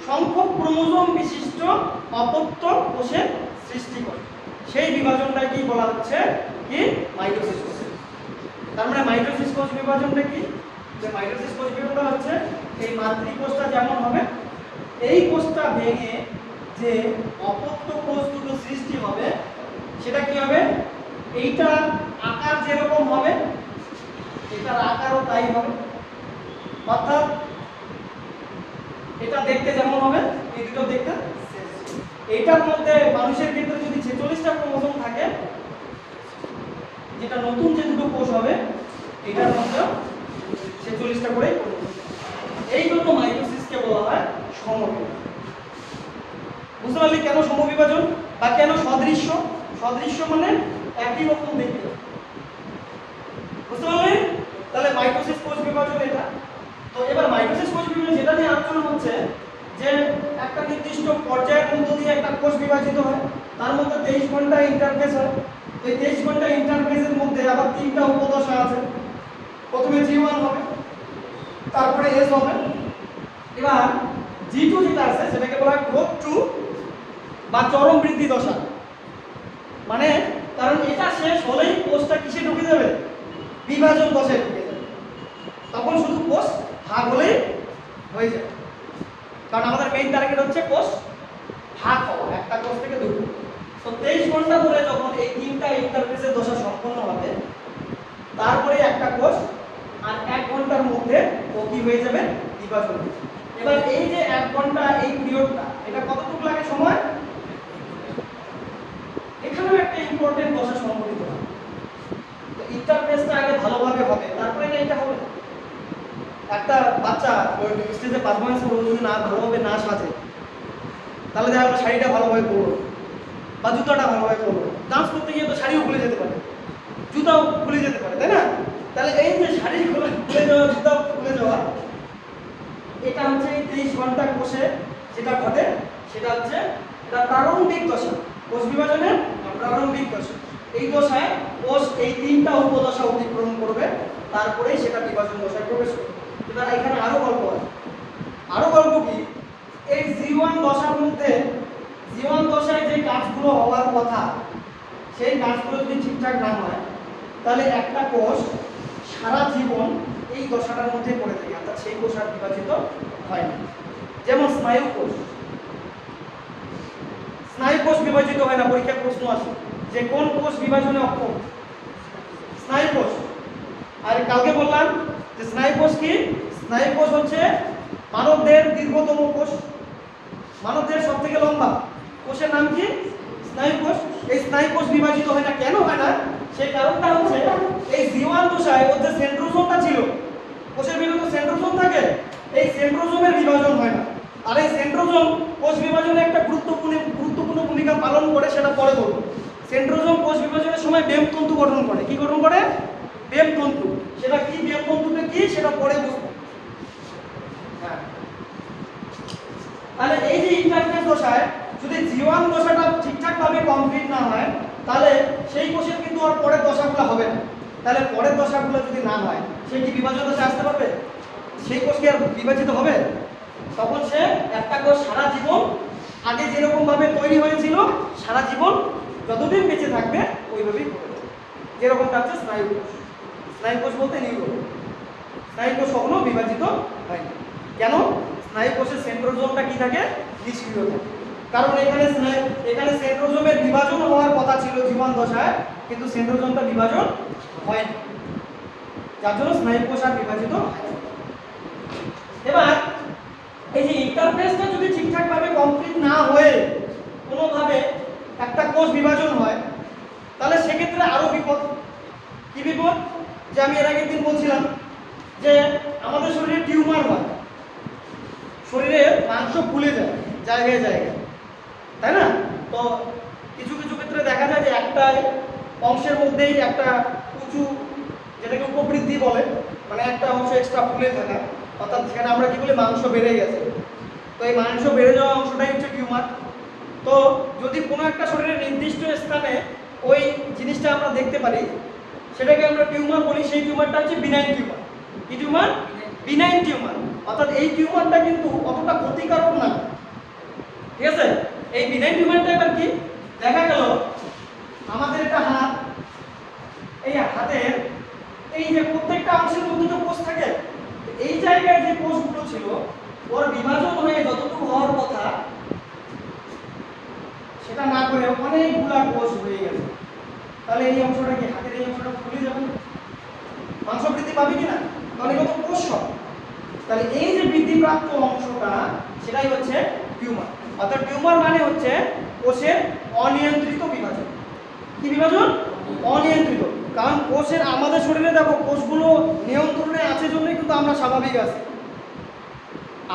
A: সংখ্যক ক্রোমোজোম বিশিষ্ট অপত্য কোষের সৃষ্টি করে, সেই বিভাজনটাকে বলা হচ্ছে কি? মাইটোসিস কোষ। তার মানে মাইটোসিস কোষ বিভাজনটা কি? যে মাইটোসিস কোষ বিভাজনটা হচ্ছে এই মাতৃকোষটা যেমন হবে, এই কোষটা ভেঙে যে অপত্য কোষ দুটো সৃষ্টি হবে সেটা কি হবে? এইটা আকার যেরকম হবে এটার আকারও তাই হবে। অর্থাৎ এটা দেখতে যেমন হবে এই দুটো দেখতে, এইটার মধ্যে মানুষের ক্ষেত্রে যদি 46টা ক্রোমোজোম থাকে, যেটা নতুন যে দুটো কোষ হবে এটার মধ্যে 46টা করে ক্রোমোজোম। এই জন্য মাইটোসিসকে বলা হয় সমবিভাজন। বুঝতে পারলি কেন সমবিভাজন বা কেন সদৃশ্য? সদৃশ্য মানে একই রকম দেখতে। বুঝতে পারলি? তাহলে মাইটোসিস কোষ বিভাজন এটা। তো এবার মাইটোসিস কোষ বিভাজন যেটা নিয়ে আলোচনা হচ্ছে যে একটা নির্দিষ্ট পর্যায়ের মধ্য দিয়ে একটা কোষ বিভাজিত হয়, তার মধ্যে 23 ঘন্টা ইন্টারফেস হয়। এই 23 ঘন্টা ইন্টারফেসের মধ্যে আবার তিনটা উপদশা আছে। প্রথমে G1 হবে, তারপরে S হবে, এবার G2 যেটা আছে সেটাকে বলা হয় গ্রোথ 2 বা চরম বৃদ্ধি দশা। মানে কারণ এটা শেষ হলেই কোষটা কিসে ঢুকে যাবে? বিভাজন দশায় ঢুকে যাবে। তখন শুধু কোষ ভাগ হলেই হয়ে যাবে, কারণ আমাদের মেইন টার্গেট হচ্ছে কোষ ভাগ হওয়া, একটা কোষ থেকে দুটো। তো 23 ঘন্টা ধরে যখন এই তিনটা ইন্টারফেসের দশা সম্পন্ন হবে তারপরে একটা কোষ আর 1 ঘন্টার মধ্যে ও কি হয়ে যাবে? বিভাজন। এবার এই যে 1 ঘন্টা এই পিরিয়ডটা এটা কতটুকু লাগে সময়? এখানেও একটা ইম্পর্টেন্ট দশা সংঘটিত হয়। তো ইন্টারফেসটা আগে ভালোভাবে হবে, তারপরে না এটা হবে। একটা বাচ্চা স্টেজে পারফরম্যান্স করবে যদি না ভালোভাবে না সাজে, তাহলে দেখা গেলো শাড়িটা ভালোভাবে পরলো বা জুতাটা ভালোভাবে পরলো, ডান্স করতে গিয়ে তো শাড়িও খুলে যেতে পারে, জুতাও খুলে যেতে পারে, তাই না? তাহলে এই যে শাড়ি খুলে যাওয়া, জুতা খুলে যাওয়া, এটা হচ্ছে এই 23 ঘন্টা কোষে যেটা ঘটে সেটা হচ্ছে এটা প্রারম্ভিক দশা, কোষ বিভাজনের প্রারম্ভিক দশা। এই দশায় কোষ এই তিনটা উপদশা অতিক্রম করবে, তারপরেই সেটা বিভাজন দশায় প্রবেশ করবে। এবার এখানে আরো গল্প আছে। আরো গল্প কি? এই G1 দশার মধ্যে, G1 দশায় যে কাজগুলো হওয়ার কথা সেই কাজগুলো যদি ঠিকঠাক না হয় তাহলে একটা কোষ সারা জীবন এই দশাটার মধ্যে পড়ে থাকে, অর্থাৎ সেই কোষ আর বিভাজিত হয় না। যেমন স্নায়ু কোষ, স্নায়ু কোষ বিভাজিত হয় না। পরীক্ষার প্রশ্ন আসে যে কোন কোষ বিভাজনে অক্ষম? স্নায়ু কোষ। আর কালকে বললাম যে স্নায়ু কোষ কি? স্নায়ু কোষ হচ্ছে মানবদেহের দীর্ঘতম কোষ, মানবদেহের সব থেকে লম্বা কোষের নাম কি? স্নায়ু কোষ। এই স্নায়ু কোষ বিভাজিত হয় না, কেন হয় না? সেই কারণটা হচ্ছে এই জীবাণু দশায় ওর যে সেন্ট্রোজোমটা ছিল, কোষের ভিতরে তো সেন্ট্রোজোম থাকে, এই সেন্ট্রোজোমের বিভাজন হয় না। আর এই সেন্ট্রোজোম কোষ বিভাজনে একটা গুরুত্বপূর্ণ ভূমিকা পালন করে, সেটা পরে বলবো। সেন্ট্রোজোম কোষ বিভাজনের সময় বেম তন্তু গঠন করে। কি গঠন করে? বেম তন্তু। সেটা কি বেম তন্তুটা কি সেটা পরে বুঝবো। হ্যাঁ, তাহলে এই যে ইন্টারফেস দশায় যদি জীবাণু দশাটা ঠিকঠাক ভাবে কমপ্লিট না হয়, তাহলে সেই কোষের কিন্তু আর পরের দশাগুলো হবে না। তাহলে পরের দশাগুলো যদি না হয়, সে কি বিভাজন দশায় আসতে পারবে? সেই কোষ কি আর বিভাজিত হবে? তখন সে একটা কোষ সারা জীবন আগে যেরকম ভাবে তৈরি হয়েছিল, সারা জীবন যতদিন বেঁচে থাকবে ওইভাবেই থাকবে। যেরকমটা হচ্ছে স্নায়ু কোষ। স্নায়ু কোষ বলতে নিউরন। স্নায়ু কোষ কখনো বিভাজিত হয় না। কেন? স্নায়ু কোষের সেন্ট্রোজোমটা কি থাকে? নিষ্ক্রিয় থাকে। কারণ এখানে সেন্ট্রোজোমের বিভাজন হওয়ার কথা ছিল জীবাণু দশায়, কিন্তু সেন্ট্রোজোমটা বিভাজন হয়নি, যার জন্য স্নায়ু কোষ আর বিভাজিত হয় না। এবার এই যে ইন্টারফেসটা যদি ঠিকঠাক ভাবে কমপ্লিট না হয়ে কোনোভাবে একটা কোষ বিভাজন হয়, তাহলে সেক্ষেত্রে আরো বিপদ। কি বিপদ? যে আমি এর আগের দিন বলছিলাম যে আমাদের শরীরে টিউমার হয়, শরীরে মাংস ফুলে যায় জায়গায় জায়গায়, তাই না? তো কিছু কিছু ক্ষেত্রে দেখা যায় যে একটা অংশের মধ্যেই একটা উঁচু, যেটাকে উপবৃদ্ধি বলে, মানে একটা অংশ এক্সট্রা ফুলে থাকা, অর্থাৎ সেখানে আমরা কি বলি? মাংস বেড়ে গেছে। তো এই মাংস বেড়ে যাওয়া অংশটাই হচ্ছে টিউমার। তো যদি কোনো একটা শরীরের নির্দিষ্ট স্থানে ওই জিনিসটা আমরা দেখতে পারি, সেটাকে আমরা টিউমার বলি। সেই টিউমারটা হচ্ছে বিনাইন টিউমার। কি টিউমার? Benign tumour. অর্থাৎ এই টিউমারটা কিন্তু অতটা ক্ষতিকারক না, ঠিক আছে? এই বিনাইন টিউমারটা এবার কি দেখা গেল, আমাদের একটা হাত, এই হাতের এই যে প্রত্যেকটা অংশের মধ্যে তো কোষ থাকে, এই জায়গায় যে কোষগুলো ছিল ওর বিভাজন হয়ে যতটুকু হওয়ার কথা সেটা না করে অনেকগুলা কোষ হয়ে গেছে। তাহলে এই অংশটা কি, হাতের এই অংশটা ফুলে যাবে, মাংস বৃদ্ধি পাবে কিনা? তাহলে কত কোষ হবে। তাহলে এই যে বৃদ্ধিপ্রাপ্ত অংশটা সেটাই হচ্ছে টিউমার। অর্থাৎ টিউমার মানে হচ্ছে কোষের অনিয়ন্ত্রিত বিভাজন। কি বিভাজন? অনিয়ন্ত্রিত। কারণ কোষের, আমাদের শরীরে দেখো কোষগুলো নিয়ন্ত্রণে আছে জন্যই কিন্তু আমরা স্বাভাবিক আছি।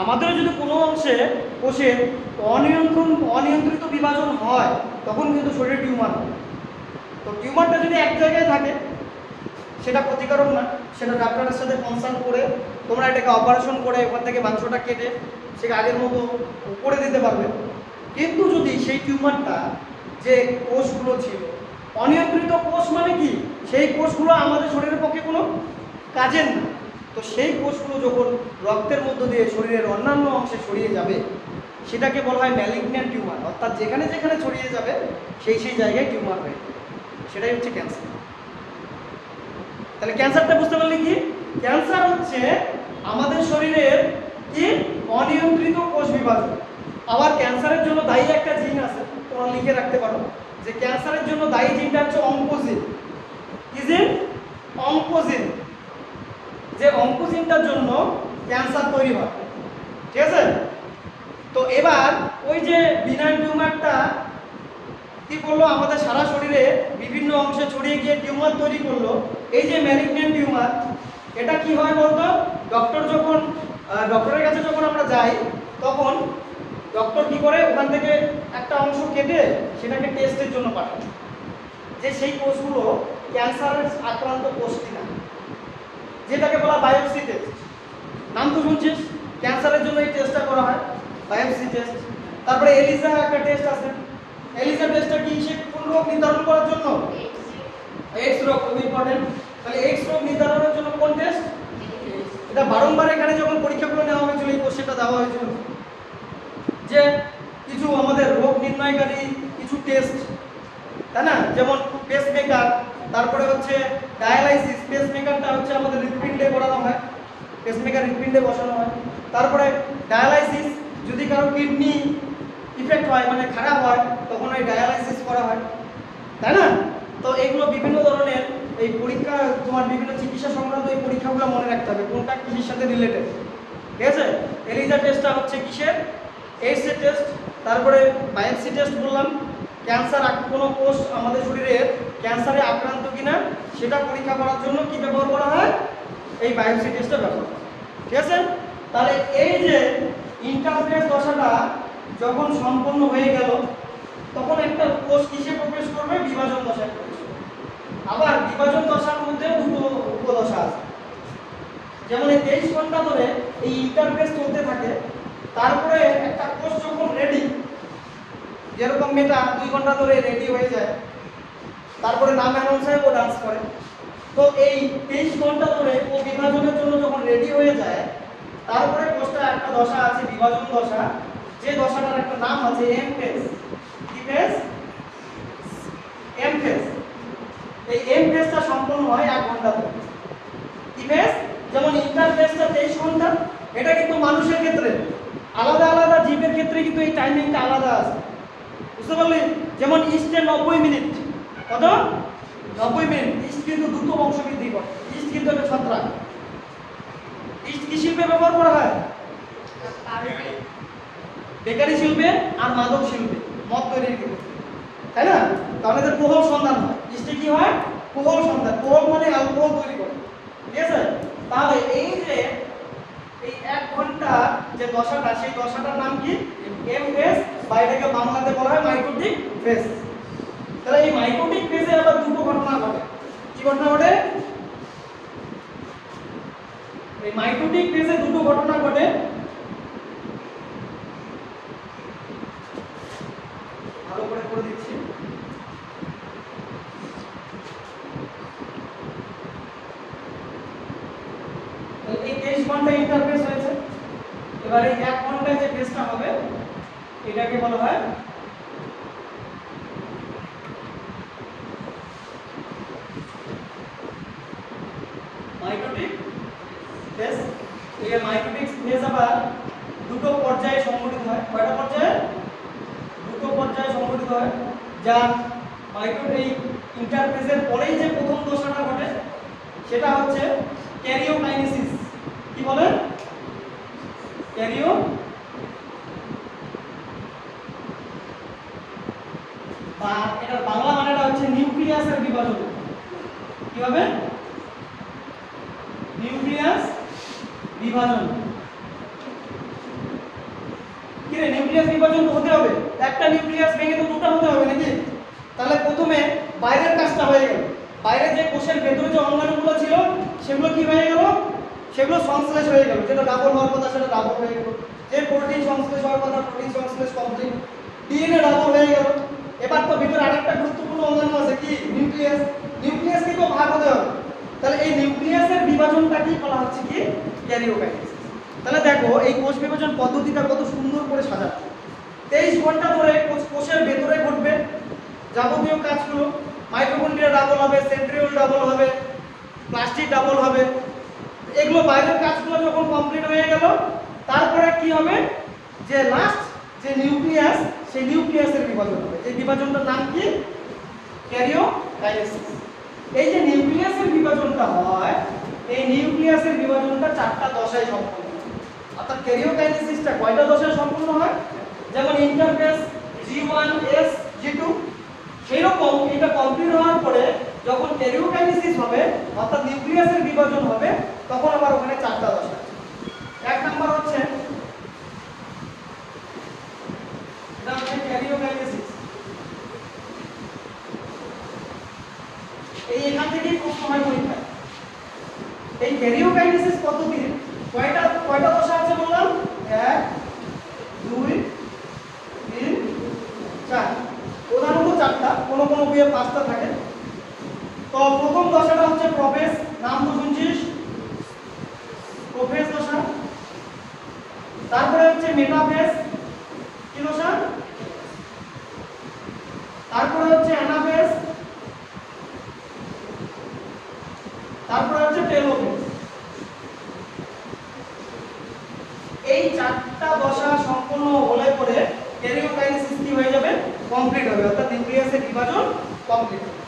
A: আমাদের যদি কোনো অংশে কোষের অনিয়ন্ত্রিত বিভাজন হয়, তখন কিন্তু শরীরে টিউমার হয়। তো টিউমারটা যদি এক জায়গায় থাকে সেটা ক্ষতিকারক না, সেটা ডাক্তারের সাথে কনসাল্ট করে তোমরা এটাকে অপারেশন করে ওখান থেকে মাংসটা কেটে সেটা আগের মতো করে দিতে পারবে। কিন্তু যদি সেই টিউমারটা, যে কোষগুলো ছিল অনিয়ন্ত্রিত কোষ, মানে কি? সেই কোষগুলো আমাদের শরীরের পক্ষে কোনো কাজের না। তো সেই কোষগুলো যখন রক্তের মধ্য দিয়ে শরীরের অন্যান্য অংশে ছড়িয়ে যাবে, সেটাকে বলা হয় ম্যালিগন্যান্ট টিউমার। অর্থাৎ যেখানে যেখানে ছড়িয়ে যাবে সেই জায়গায় টিউমার হয়ে যাবে, সেটাই হচ্ছে ক্যান্সার। তাহলে ক্যান্সারটা বুঝতে পারলে কি? ক্যান্সার হচ্ছে আমাদের শরীরের কি অনিয়ন্ত্রিত কোষ বিভাজন। আবার ক্যান্সারের জন্য দায়ী একটা জিন আছে, তোমরা লিখে রাখতে পারো যে ক্যান্সারের জন্য দায়ী জিনটা হচ্ছে অঙ্কোজিন। কি জিন? অঙ্কোজিন। যে অঙ্কোজিনটার জন্য ক্যান্সার তৈরি হয়, ঠিক আছে? তো এবার ওই যে বিনাইন টিউমারটা কি করলো, আমাদের সারা শরীরে বিভিন্ন অংশে ছড়িয়ে গিয়ে টিউমার তৈরি করলো। এই যে ম্যালিগন্যান্ট টিউমার, এটা কি হয় বলতো? ডক্টরের কাছে যখন আমরা যাই, তখন ডক্টর কি করে, ওখান থেকে একটা অংশ কেটে সেটাকে টেস্টের জন্য পাঠায়, যে সেই কোষগুলো ক্যান্সারের আক্রান্ত কোষ কিনা, যেটাকে বলা বায়োপসি টেস্ট। নাম তো শুনছিস, ক্যান্সারের জন্য এই টেস্টটা করা হয়, বায়োপসি টেস্ট। তারপরে এলিসা একটা টেস্ট আছে। এলিসা টেস্টটা কি? সে কোন রোগ নির্ধারণ করার জন্য? এক্স রোগ, খুব ইম্পর্টেন্ট। তাহলে এক্স রোগ নির্ধারণের জন্য কোন টেস্ট? এটা বারংবার এখানে যখন পরীক্ষাগুলো নেওয়া হয়েছিল এই কোশ্চেনটা দেওয়া হয়েছিল যে কিছু আমাদের রোগ নির্ণয়কারী কিছু টেস্ট, তাই না? যেমন পেসমেকার, তারপরে হচ্ছে ডায়ালাইসিস। পেসমেকারটা হচ্ছে আমাদের হৃৎপিণ্ডে করানো হয়, পেসমেকার হৃৎপিণ্ডে বসানো হয়। তারপরে ডায়ালাইসিস, যদি কারো কিডনি ইফেক্ট হয়, মানে খারাপ হয়, তখন ওই ডায়ালাইসিস করা হয়, তাই না? তো এগুলো বিভিন্ন ধরনের এই পরীক্ষা, তোমার বিভিন্ন চিকিৎসা সংক্রান্ত এই পরীক্ষাগুলো মনে রাখতে হবে কোনটা কিসের সাথে রিলেটেড, ঠিক আছে? এলিজা টেস্টটা হচ্ছে কিসের? এইডস এর টেস্ট। তারপরে বায়োপসি টেস্ট বললাম, ক্যান্সার কোনো কোষ আমাদের শরীরের ক্যান্সারে আক্রান্ত কিনা সেটা পরীক্ষা করার জন্য কি ব্যবহার করা হয়? এই বায়োপসি টেস্টটা ব্যবহার করা হয়। ঠিক আছে? তাহলে এই যে ইন্টারফেস দশাটা যখন সম্পন্ন হয়ে গেল, তখন একটা কোষ কিসে প্রবেশ করবে? বিভাজন দশায় প্রবেশ করবে। আবার বিভাজন দশার মধ্যে দুটো উপদশা আছে। যেমন এই 23 ঘন্টা ধরে এই ইন্টারফেস চলতে থাকে, তারপরে একটা কোষ যখন রেডি, যেরকম মেয়েটা 2 ঘন্টা ধরে রেডি হয়ে যায়, তারপরে নাম অ্যানাউন্স হয়, ও ডান্স করে। তো এই 23 ঘন্টা ধরে ও বিভাজনের জন্য যখন রেডি হয়ে যায়, তারপরে কোষটা একটা দশা আছে বিভাজন দশা, যে দশাটার একটা নাম আছে এম ফেজ। কি ফেজ? M phase. এই এম ফেজটা সম্পন্ন হয় 1 ঘন্টা ধরে। কি ফেজ? যেমন ইন্টারফেজটা 23 ঘন্টা, এটা কিন্তু মানুষের ক্ষেত্রে আলাদা আলাদা, জীবের ক্ষেত্রে কিন্তু এই টাইমিংটা আলাদা আছে। বুঝতে পারলি? যেমন ইস্টে 90 মিনিট। কত? 90 মিনিট। ইস্ট কিন্তু দ্রুত বংশবৃদ্ধি করে। ইস্ট কিন্তু একটা ছত্রাক। ইস্ট কি শিল্পে ব্যবহার করা হয়? বেকারি শিল্পে আর মাদক শিল্পে, মদ তৈরির ক্ষেত্রে, তাই না? কারণ এদের কোহল সন্ধান হয়। ইস্টে কি হয়? কোহল সন্ধান। কোহল মানে অ্যালকোহল তৈরি করে। ঠিক আছে? তাহলে এই যে এই 1 ঘন্টা যে দশাটা, সেই দশাটার নাম কি? এম ফেজ, বা এটাকে বাংলাতে বলা হয় মাইটোটিক ফেজ। তাহলে এই মাইটোটিক ফেজে আবার দুটো ঘটনা ঘটে। কি ঘটনা ঘটে? এই মাইটোটিক ফেজে দুটো ঘটনা ঘটে। ভালো করে করে দিচ্ছি। এই 23 ঘন্টা ইন্টারফেস হয়েছে। এবারে এই 1 ঘন্টায় যে ফেজটা হবে, এটাকে বলা হয় মাইটোটিক ফেজ। এই মাইটোটিক ফেজ আবার দুটো পর্যায়ে সংঘটিত হয়। কয়টা পর্যায়ে? দুটো পর্যায়ে সংঘটিত হয়। যা মাইটোটিক ইন্টারফেজের পরেই যে প্রথম দশাটা ঘটে, সেটা হচ্ছে ক্যারিওকাইনেসিস। কি বলে? ক্যারিও, বা এটার বাংলা মানেটা হচ্ছে নিউক্লিয়াসের বিভাজন। কি হবে? নিউক্লিয়াস বিভাজন। কি রে, নিউক্লিয়াস বিভাজন তো হতে হবে। একটা নিউক্লিয়াস ভেঙে তো দুটো হতে হবে নাকি? তাহলে প্রথমে বাইরের কাজটা হয়ে গেল। বাইরে যে কোষের ভেতরে যে অঙ্গাণুগুলো ছিল, সেগুলো কি হয়ে গেল? সেগুলো সংশ্লেষ হয়ে গেল। যেটা ডাবল হওয়ার কথা সেটা ডাবল হয়ে গেল। যে প্রোটিন সংশ্লেষ হওয়ার কথা প্রোটিন সংশ্লেষ কমপ্লিট। ডিএনএ ডাবল হয়ে গেল। এবার তো ভিতরে আরেকটা গুরুত্বপূর্ণ অঙ্গাণু আছে, কি? নিউক্লিয়াস। নিউক্লিয়াস কি তো ভাগ হতে হবে। তাহলে এই নিউক্লিয়াসের বিভাজনটাকে বলা হচ্ছে কি? ক্যারিওকাইনেসিস। তাহলে দেখো এই কোষ বিভাজন পদ্ধতিটা কত সুন্দর করে সাজানো। 23 ঘন্টা ধরে কোষের ভেতরে ঘটবে যাবতীয় কাজগুলো। মাইটোকন্ড্রিয়া ডাবল হবে, সেন্ট্রিওল ডাবল হবে, প্লাস্টিড ডাবল হবে। এগুলো বাইরের কাজগুলো যখন কমপ্লিট হয়ে গেল, তারপরে কি হবে? যে লাস্ট যে নিউক্লিয়াস, সেই নিউক্লিয়াসের বিভাজন হবে। এই বিভাজনটার নাম কি? ক্যারিওকাইনেসিস। এই যে নিউক্লিয়াসের বিভাজনটা হয়, এই নিউক্লিয়াসের বিভাজনটা 4টা দশায় সম্পন্ন হয়। অর্থাৎ ক্যারিওকাইনেসিসটা কয়টা দশায় সম্পন্ন হয়? যেমন ইন্টারফেস G1 S G2, সেই রকম এটা কমপ্লিট হওয়ার পরে যখন ক্যারিওকাইনেসিস হবে, অর্থাৎ নিউক্লিয়াসের বিভাজন হবে, তখন আবার ওখানে 4টা দশা আছে। 1 নাম্বার হচ্ছে এটা হচ্ছে ক্যারিওকাইনেসিস। এই এখান থেকেই প্রশ্ন হয় পরীক্ষায়। এই ক্যারিওকাইনেসিস পদ্ধতির কয়টা দশা আছে বললাম? 1 2 3 4। প্রধানত 4টা, কোনো কোনো বইয়ে 5টা থাকে। তো প্রথম দশাটা হচ্ছে প্রোফেজ। নাম তো শুনছিস, প্রোফেজ দশা। তারপরে হচ্ছে মেটাফেজ। কি দশা? তারপরে হচ্ছে অ্যানাফেজ। তারপরে হচ্ছে টেলোফেজ। এই 4টা দশা সম্পূর্ণ হলে পরে ক্যারিওকাইনেসিস কি হয়ে যাবে? কমপ্লিট হবে। অর্থাৎ নিউক্লিয়াসের বিভাজন কমপ্লিট হবে।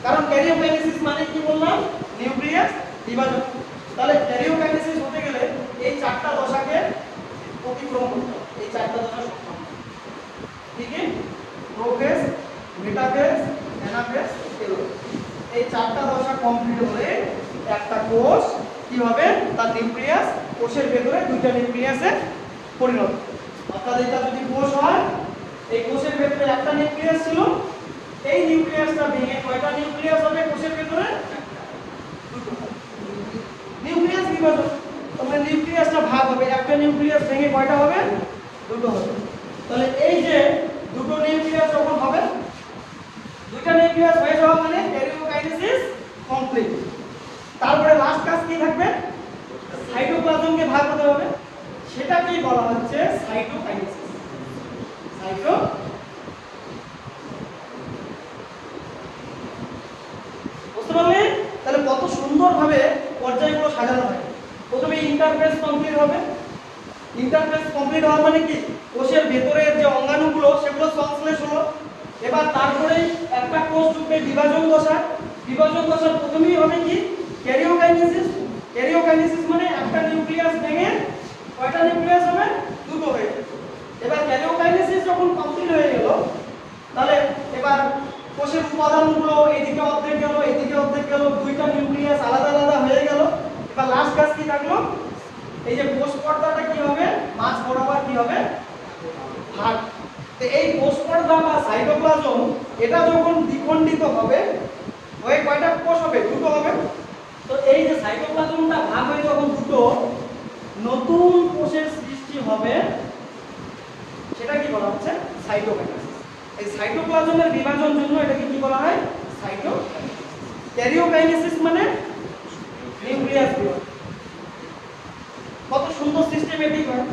A: কারণ ক্যারিওকাইনেসিস মানে কি বললাম? নিউক্লিয়াস বিভাজন। তাহলে ক্যারিওকাইনেসিস হতে গেলে এই 4টা দশাকে অতিক্রম করতে হবে এই চারটা দশা সম্পন্ন। ঠিক আছে, প্রোফেজ, মেটাফেজ, অ্যানাফেজ, টেলোফেজ। এই চারটা দশা কমপ্লিট হলে একটা কোষ কি হবে, তার নিউক্লিয়াস কোষের ভেতরে দুইটা নিউক্লিয়াসে পরিণত। অর্থাৎ এটা যদি কোষ হয়, এই কোষের ভেতরে একটা নিউক্লিয়াস ছিল, এই নিউক্লিয়াসটা ভেঙে কয়টা নিউক্লিয়াস হবে কোষের ভেতরে? দুটো। নিউক্লিয়াস বিভাজন, তাহলে নিউক্লিয়াসটা ভাগ হবে, একটা নিউক্লিয়াস ভেঙে কয়টা হবে? দুটো হবে। তাহলে এই যে দুটো নিউক্লিয়াস যখন হবে, দুইটা নিউক্লিয়াস হয়ে যাওয়া মানে ক্যারিওকাইনেসিস কমপ্লিট। তারপরে লাস্ট কাজ কি থাকবে? সাইটোপ্লাজমকে ভাগ হতে হবে, সেটাকেই বলা হচ্ছে সাইটোকাইনেসিস। সাইটো বুঝতে পারলে? তাহলে কত সুন্দরভাবে পর্যায়গুলো সাজানো হয়। প্রথমে ইন্টারফেস কমপ্লিট হবে। ইন্টারফেস কমপ্লিট হওয়া মানে কি, কোষের ভেতরের যে অঙ্গাণুগুলো সেগুলো সংশ্লেষ হলো। এবার তারপরে একটা কোষ ঢুকবে বিভাজন দশা। বিভাজন দশার প্রথমেই হবে কি, ক্যারিওকাইনেসিস। ক্যারিওকাইনেসিস মানে একটা নিউক্লিয়াস ভেঙে কয়টা নিউক্লিয়াস হবে? দুটো হয়ে যাবে। এবার ক্যারিওকাইনেসিস যখন কমপ্লিট হয়ে গেল, তাহলে এবার কোষের উপাদানগুলো এদিকে অর্ধেক গেল, এদিকে অর্ধেক গেল, দুইটা নিউক্লিয়াস আলাদা আলাদা হয়ে গেল। এবার লাস্ট কাজ কি থাকলো? এই যে কোষ পর্দাটা কি হবে, মাঝ বরাবর কি হবে? ভাগ। তো এই কোষ পর্দা বা সাইটোপ্লাজম এটা যখন দ্বিখণ্ডিত হবে, হয়ে কয়টা কোষ হবে? দুটো হবে। তো এই যে সাইটোপ্লাজমটা ভাগ হয়ে যখন দুটো নতুন কোষের সৃষ্টি হবে, সেটা কি বলা হচ্ছে? সাইটোকাইনেসিস। এই সাইটোপ্লাজমের বিভাজন জন্য এটাকে কি বলা হয়? সাইটোকাইনেসিস। ক্যারিওকাইনেসিস মানে নিউক্লিয়াস বিভাজন। কত সুন্দর সিস্টেমেটিক হয়।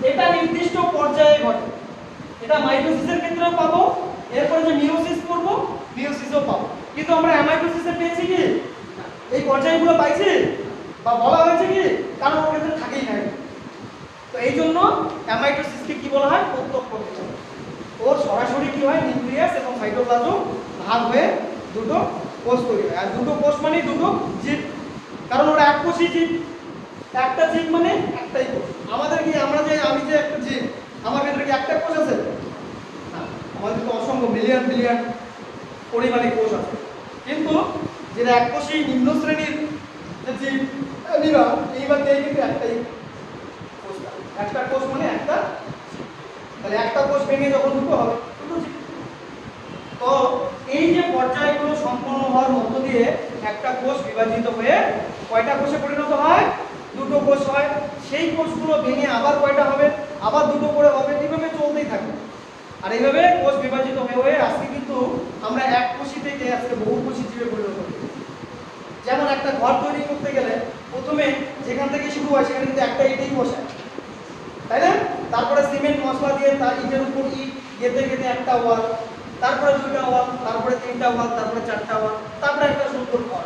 A: এটা নির্দিষ্ট পর্যায়ে ঘটে। এটা মাইটোসিসের ক্ষেত্রেও পাবো, এরপরে যে মিয়োসিস করব, মিয়োসিসও পাবো। কিন্তু আমরা অ্যামাইটোসিসে পেয়েছি কি? এই পর্যায়গুলো পাইছি বা বলা হয়েছে কি? কারণ ওর ক্ষেত্রে থাকেই না। তো এই জন্য অ্যামাইটোসিসকে কি বলা হয়? প্রত্যক্ষ বিভাজন। ওর সরাসরি কি হয়, নিউক্লিয়াস এবং সাইটোপ্লাজম ভাগ হয়ে দুটো কোষ তৈরি হয়। আর দুটো কোষ মানে দুটো জীব, কারণ ওরা এক কোষই জীব। একটা জীব মানে একটাই কোষ। আমাদের কি, আমরা যে, আমি যে একটা জীব, আমার ভেতরে কি একটা কোষ আছে? না, আমাদের তো অসংখ্য মিলিয়ন বিলিয়ন পরিমাণে কোষ আছে। কিন্তু যেটা এক কোষই নিম্ন শ্রেণীর যে জীব, অ্যামিবা, এই মধ্যে কিন্তু একটাই কোষ। একটা কোষ মানে একটা, তাহলে একটা কোষ ভেঙে যখন দুটো হবে, দুটো জীব। তো এই যে পর্যায়গুলো সম্পন্ন হওয়ার মধ্য দিয়ে একটা কোষ বিভাজিত হয়ে কয়টা কোষে পরিণত হয়? দুটো কোষ হয়। সেই কোষগুলো ভেঙে আবার কয়টা হবে? আবার দুটো করে হবে। এইভাবে চলতেই থাকবে। আর এইভাবে কোষ বিভাজিত হয়ে হয়ে আজকে কিন্তু আমরা এক কোষী থেকে আজকে বহু কোষী জীবে পরিণত হই। যেমন একটা ঘর তৈরি করতে গেলে প্রথমে যেখান থেকে শুরু হয় সেখানে কিন্তু একটা ইটই বসায়, তাই না? তারপরে সিমেন্ট মশলা দিয়ে তার ইটের উপর ইট গেঁথে গেঁথে একটা ওয়াল, তারপরে দুইটা ওয়াল, তারপরে তিনটা ওয়াল, তারপরে চারটা ওয়াল, তারপরে একটা সুন্দর ঘর।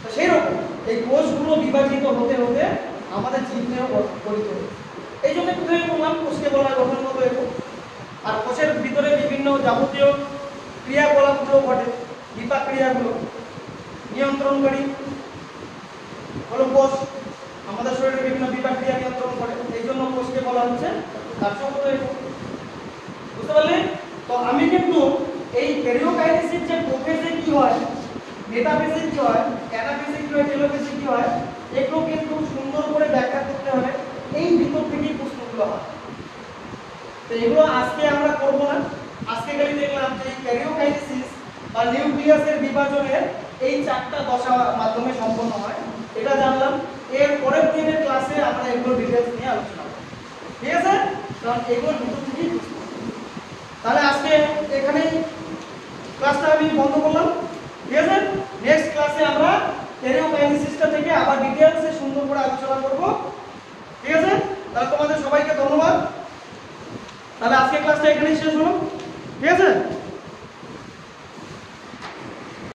A: তো সেই রকম এই কোষগুলো বিভাজিত হতে হতে আমাদের জীবনেও গঠিত হয়। এই জন্য প্রথমে বললাম কোষকে বলা হয় গঠনগত একক। আর কোষের ভিতরে বিভিন্ন যাবতীয় ক্রিয়াকলাপগুলো ঘটে, বিপাক ক্রিয়াগুলো নিয়ন্ত্রণকারী হলো কোষ। আমাদের শরীরে বিভিন্ন বিপাক ক্রিয়া নিয়ন্ত্রণ করে, এই জন্য কোষকে বলা হচ্ছে কার্যগত একক। বুঝতে পারলে? তো আমি কিন্তু এই ক্যারিওকাইনেসিস যে প্রোফেজে কি হয়, মেটাফেজে কি হয়, অ্যানাফেজে কি হয়, টেলোফেজে কি হয়, এগুলো কিন্তু সুন্দর করে ব্যাখ্যা করতে হবে। এই ভিতর থেকেই প্রশ্নগুলো হয়। তো এগুলো আজকে আমরা করব না। আজকে খালি দেখলাম যে এই ক্যারিওকাইনেসিস বা নিউক্লিয়াসের বিভাজনের এই চারটা দশার মাধ্যমে সম্পন্ন হয়, এটা জানলাম। এর পরের দিনের ক্লাসে আমরা এগুলো ডিটেইলস নিয়ে আলোচনা করব। ঠিক আছে? কারণ এগুলো ভিতর থেকেই প্রশ্ন। তাহলে আজকে এখানেই ক্লাসটা আমি বন্ধ করলাম। ঠিক আছে? নেক্সট ক্লাসে আমরা ক্যারিওকাইনেসিসটা থেকে আবার ডিটেইলসে সুন্দর করে আলোচনা করব। ঠিক আছে? তাহলে তোমাদের সবাইকে ধন্যবাদ। তাহলে আজকে ক্লাসটা এখানেই শেষ হলো। ঠিক আছে?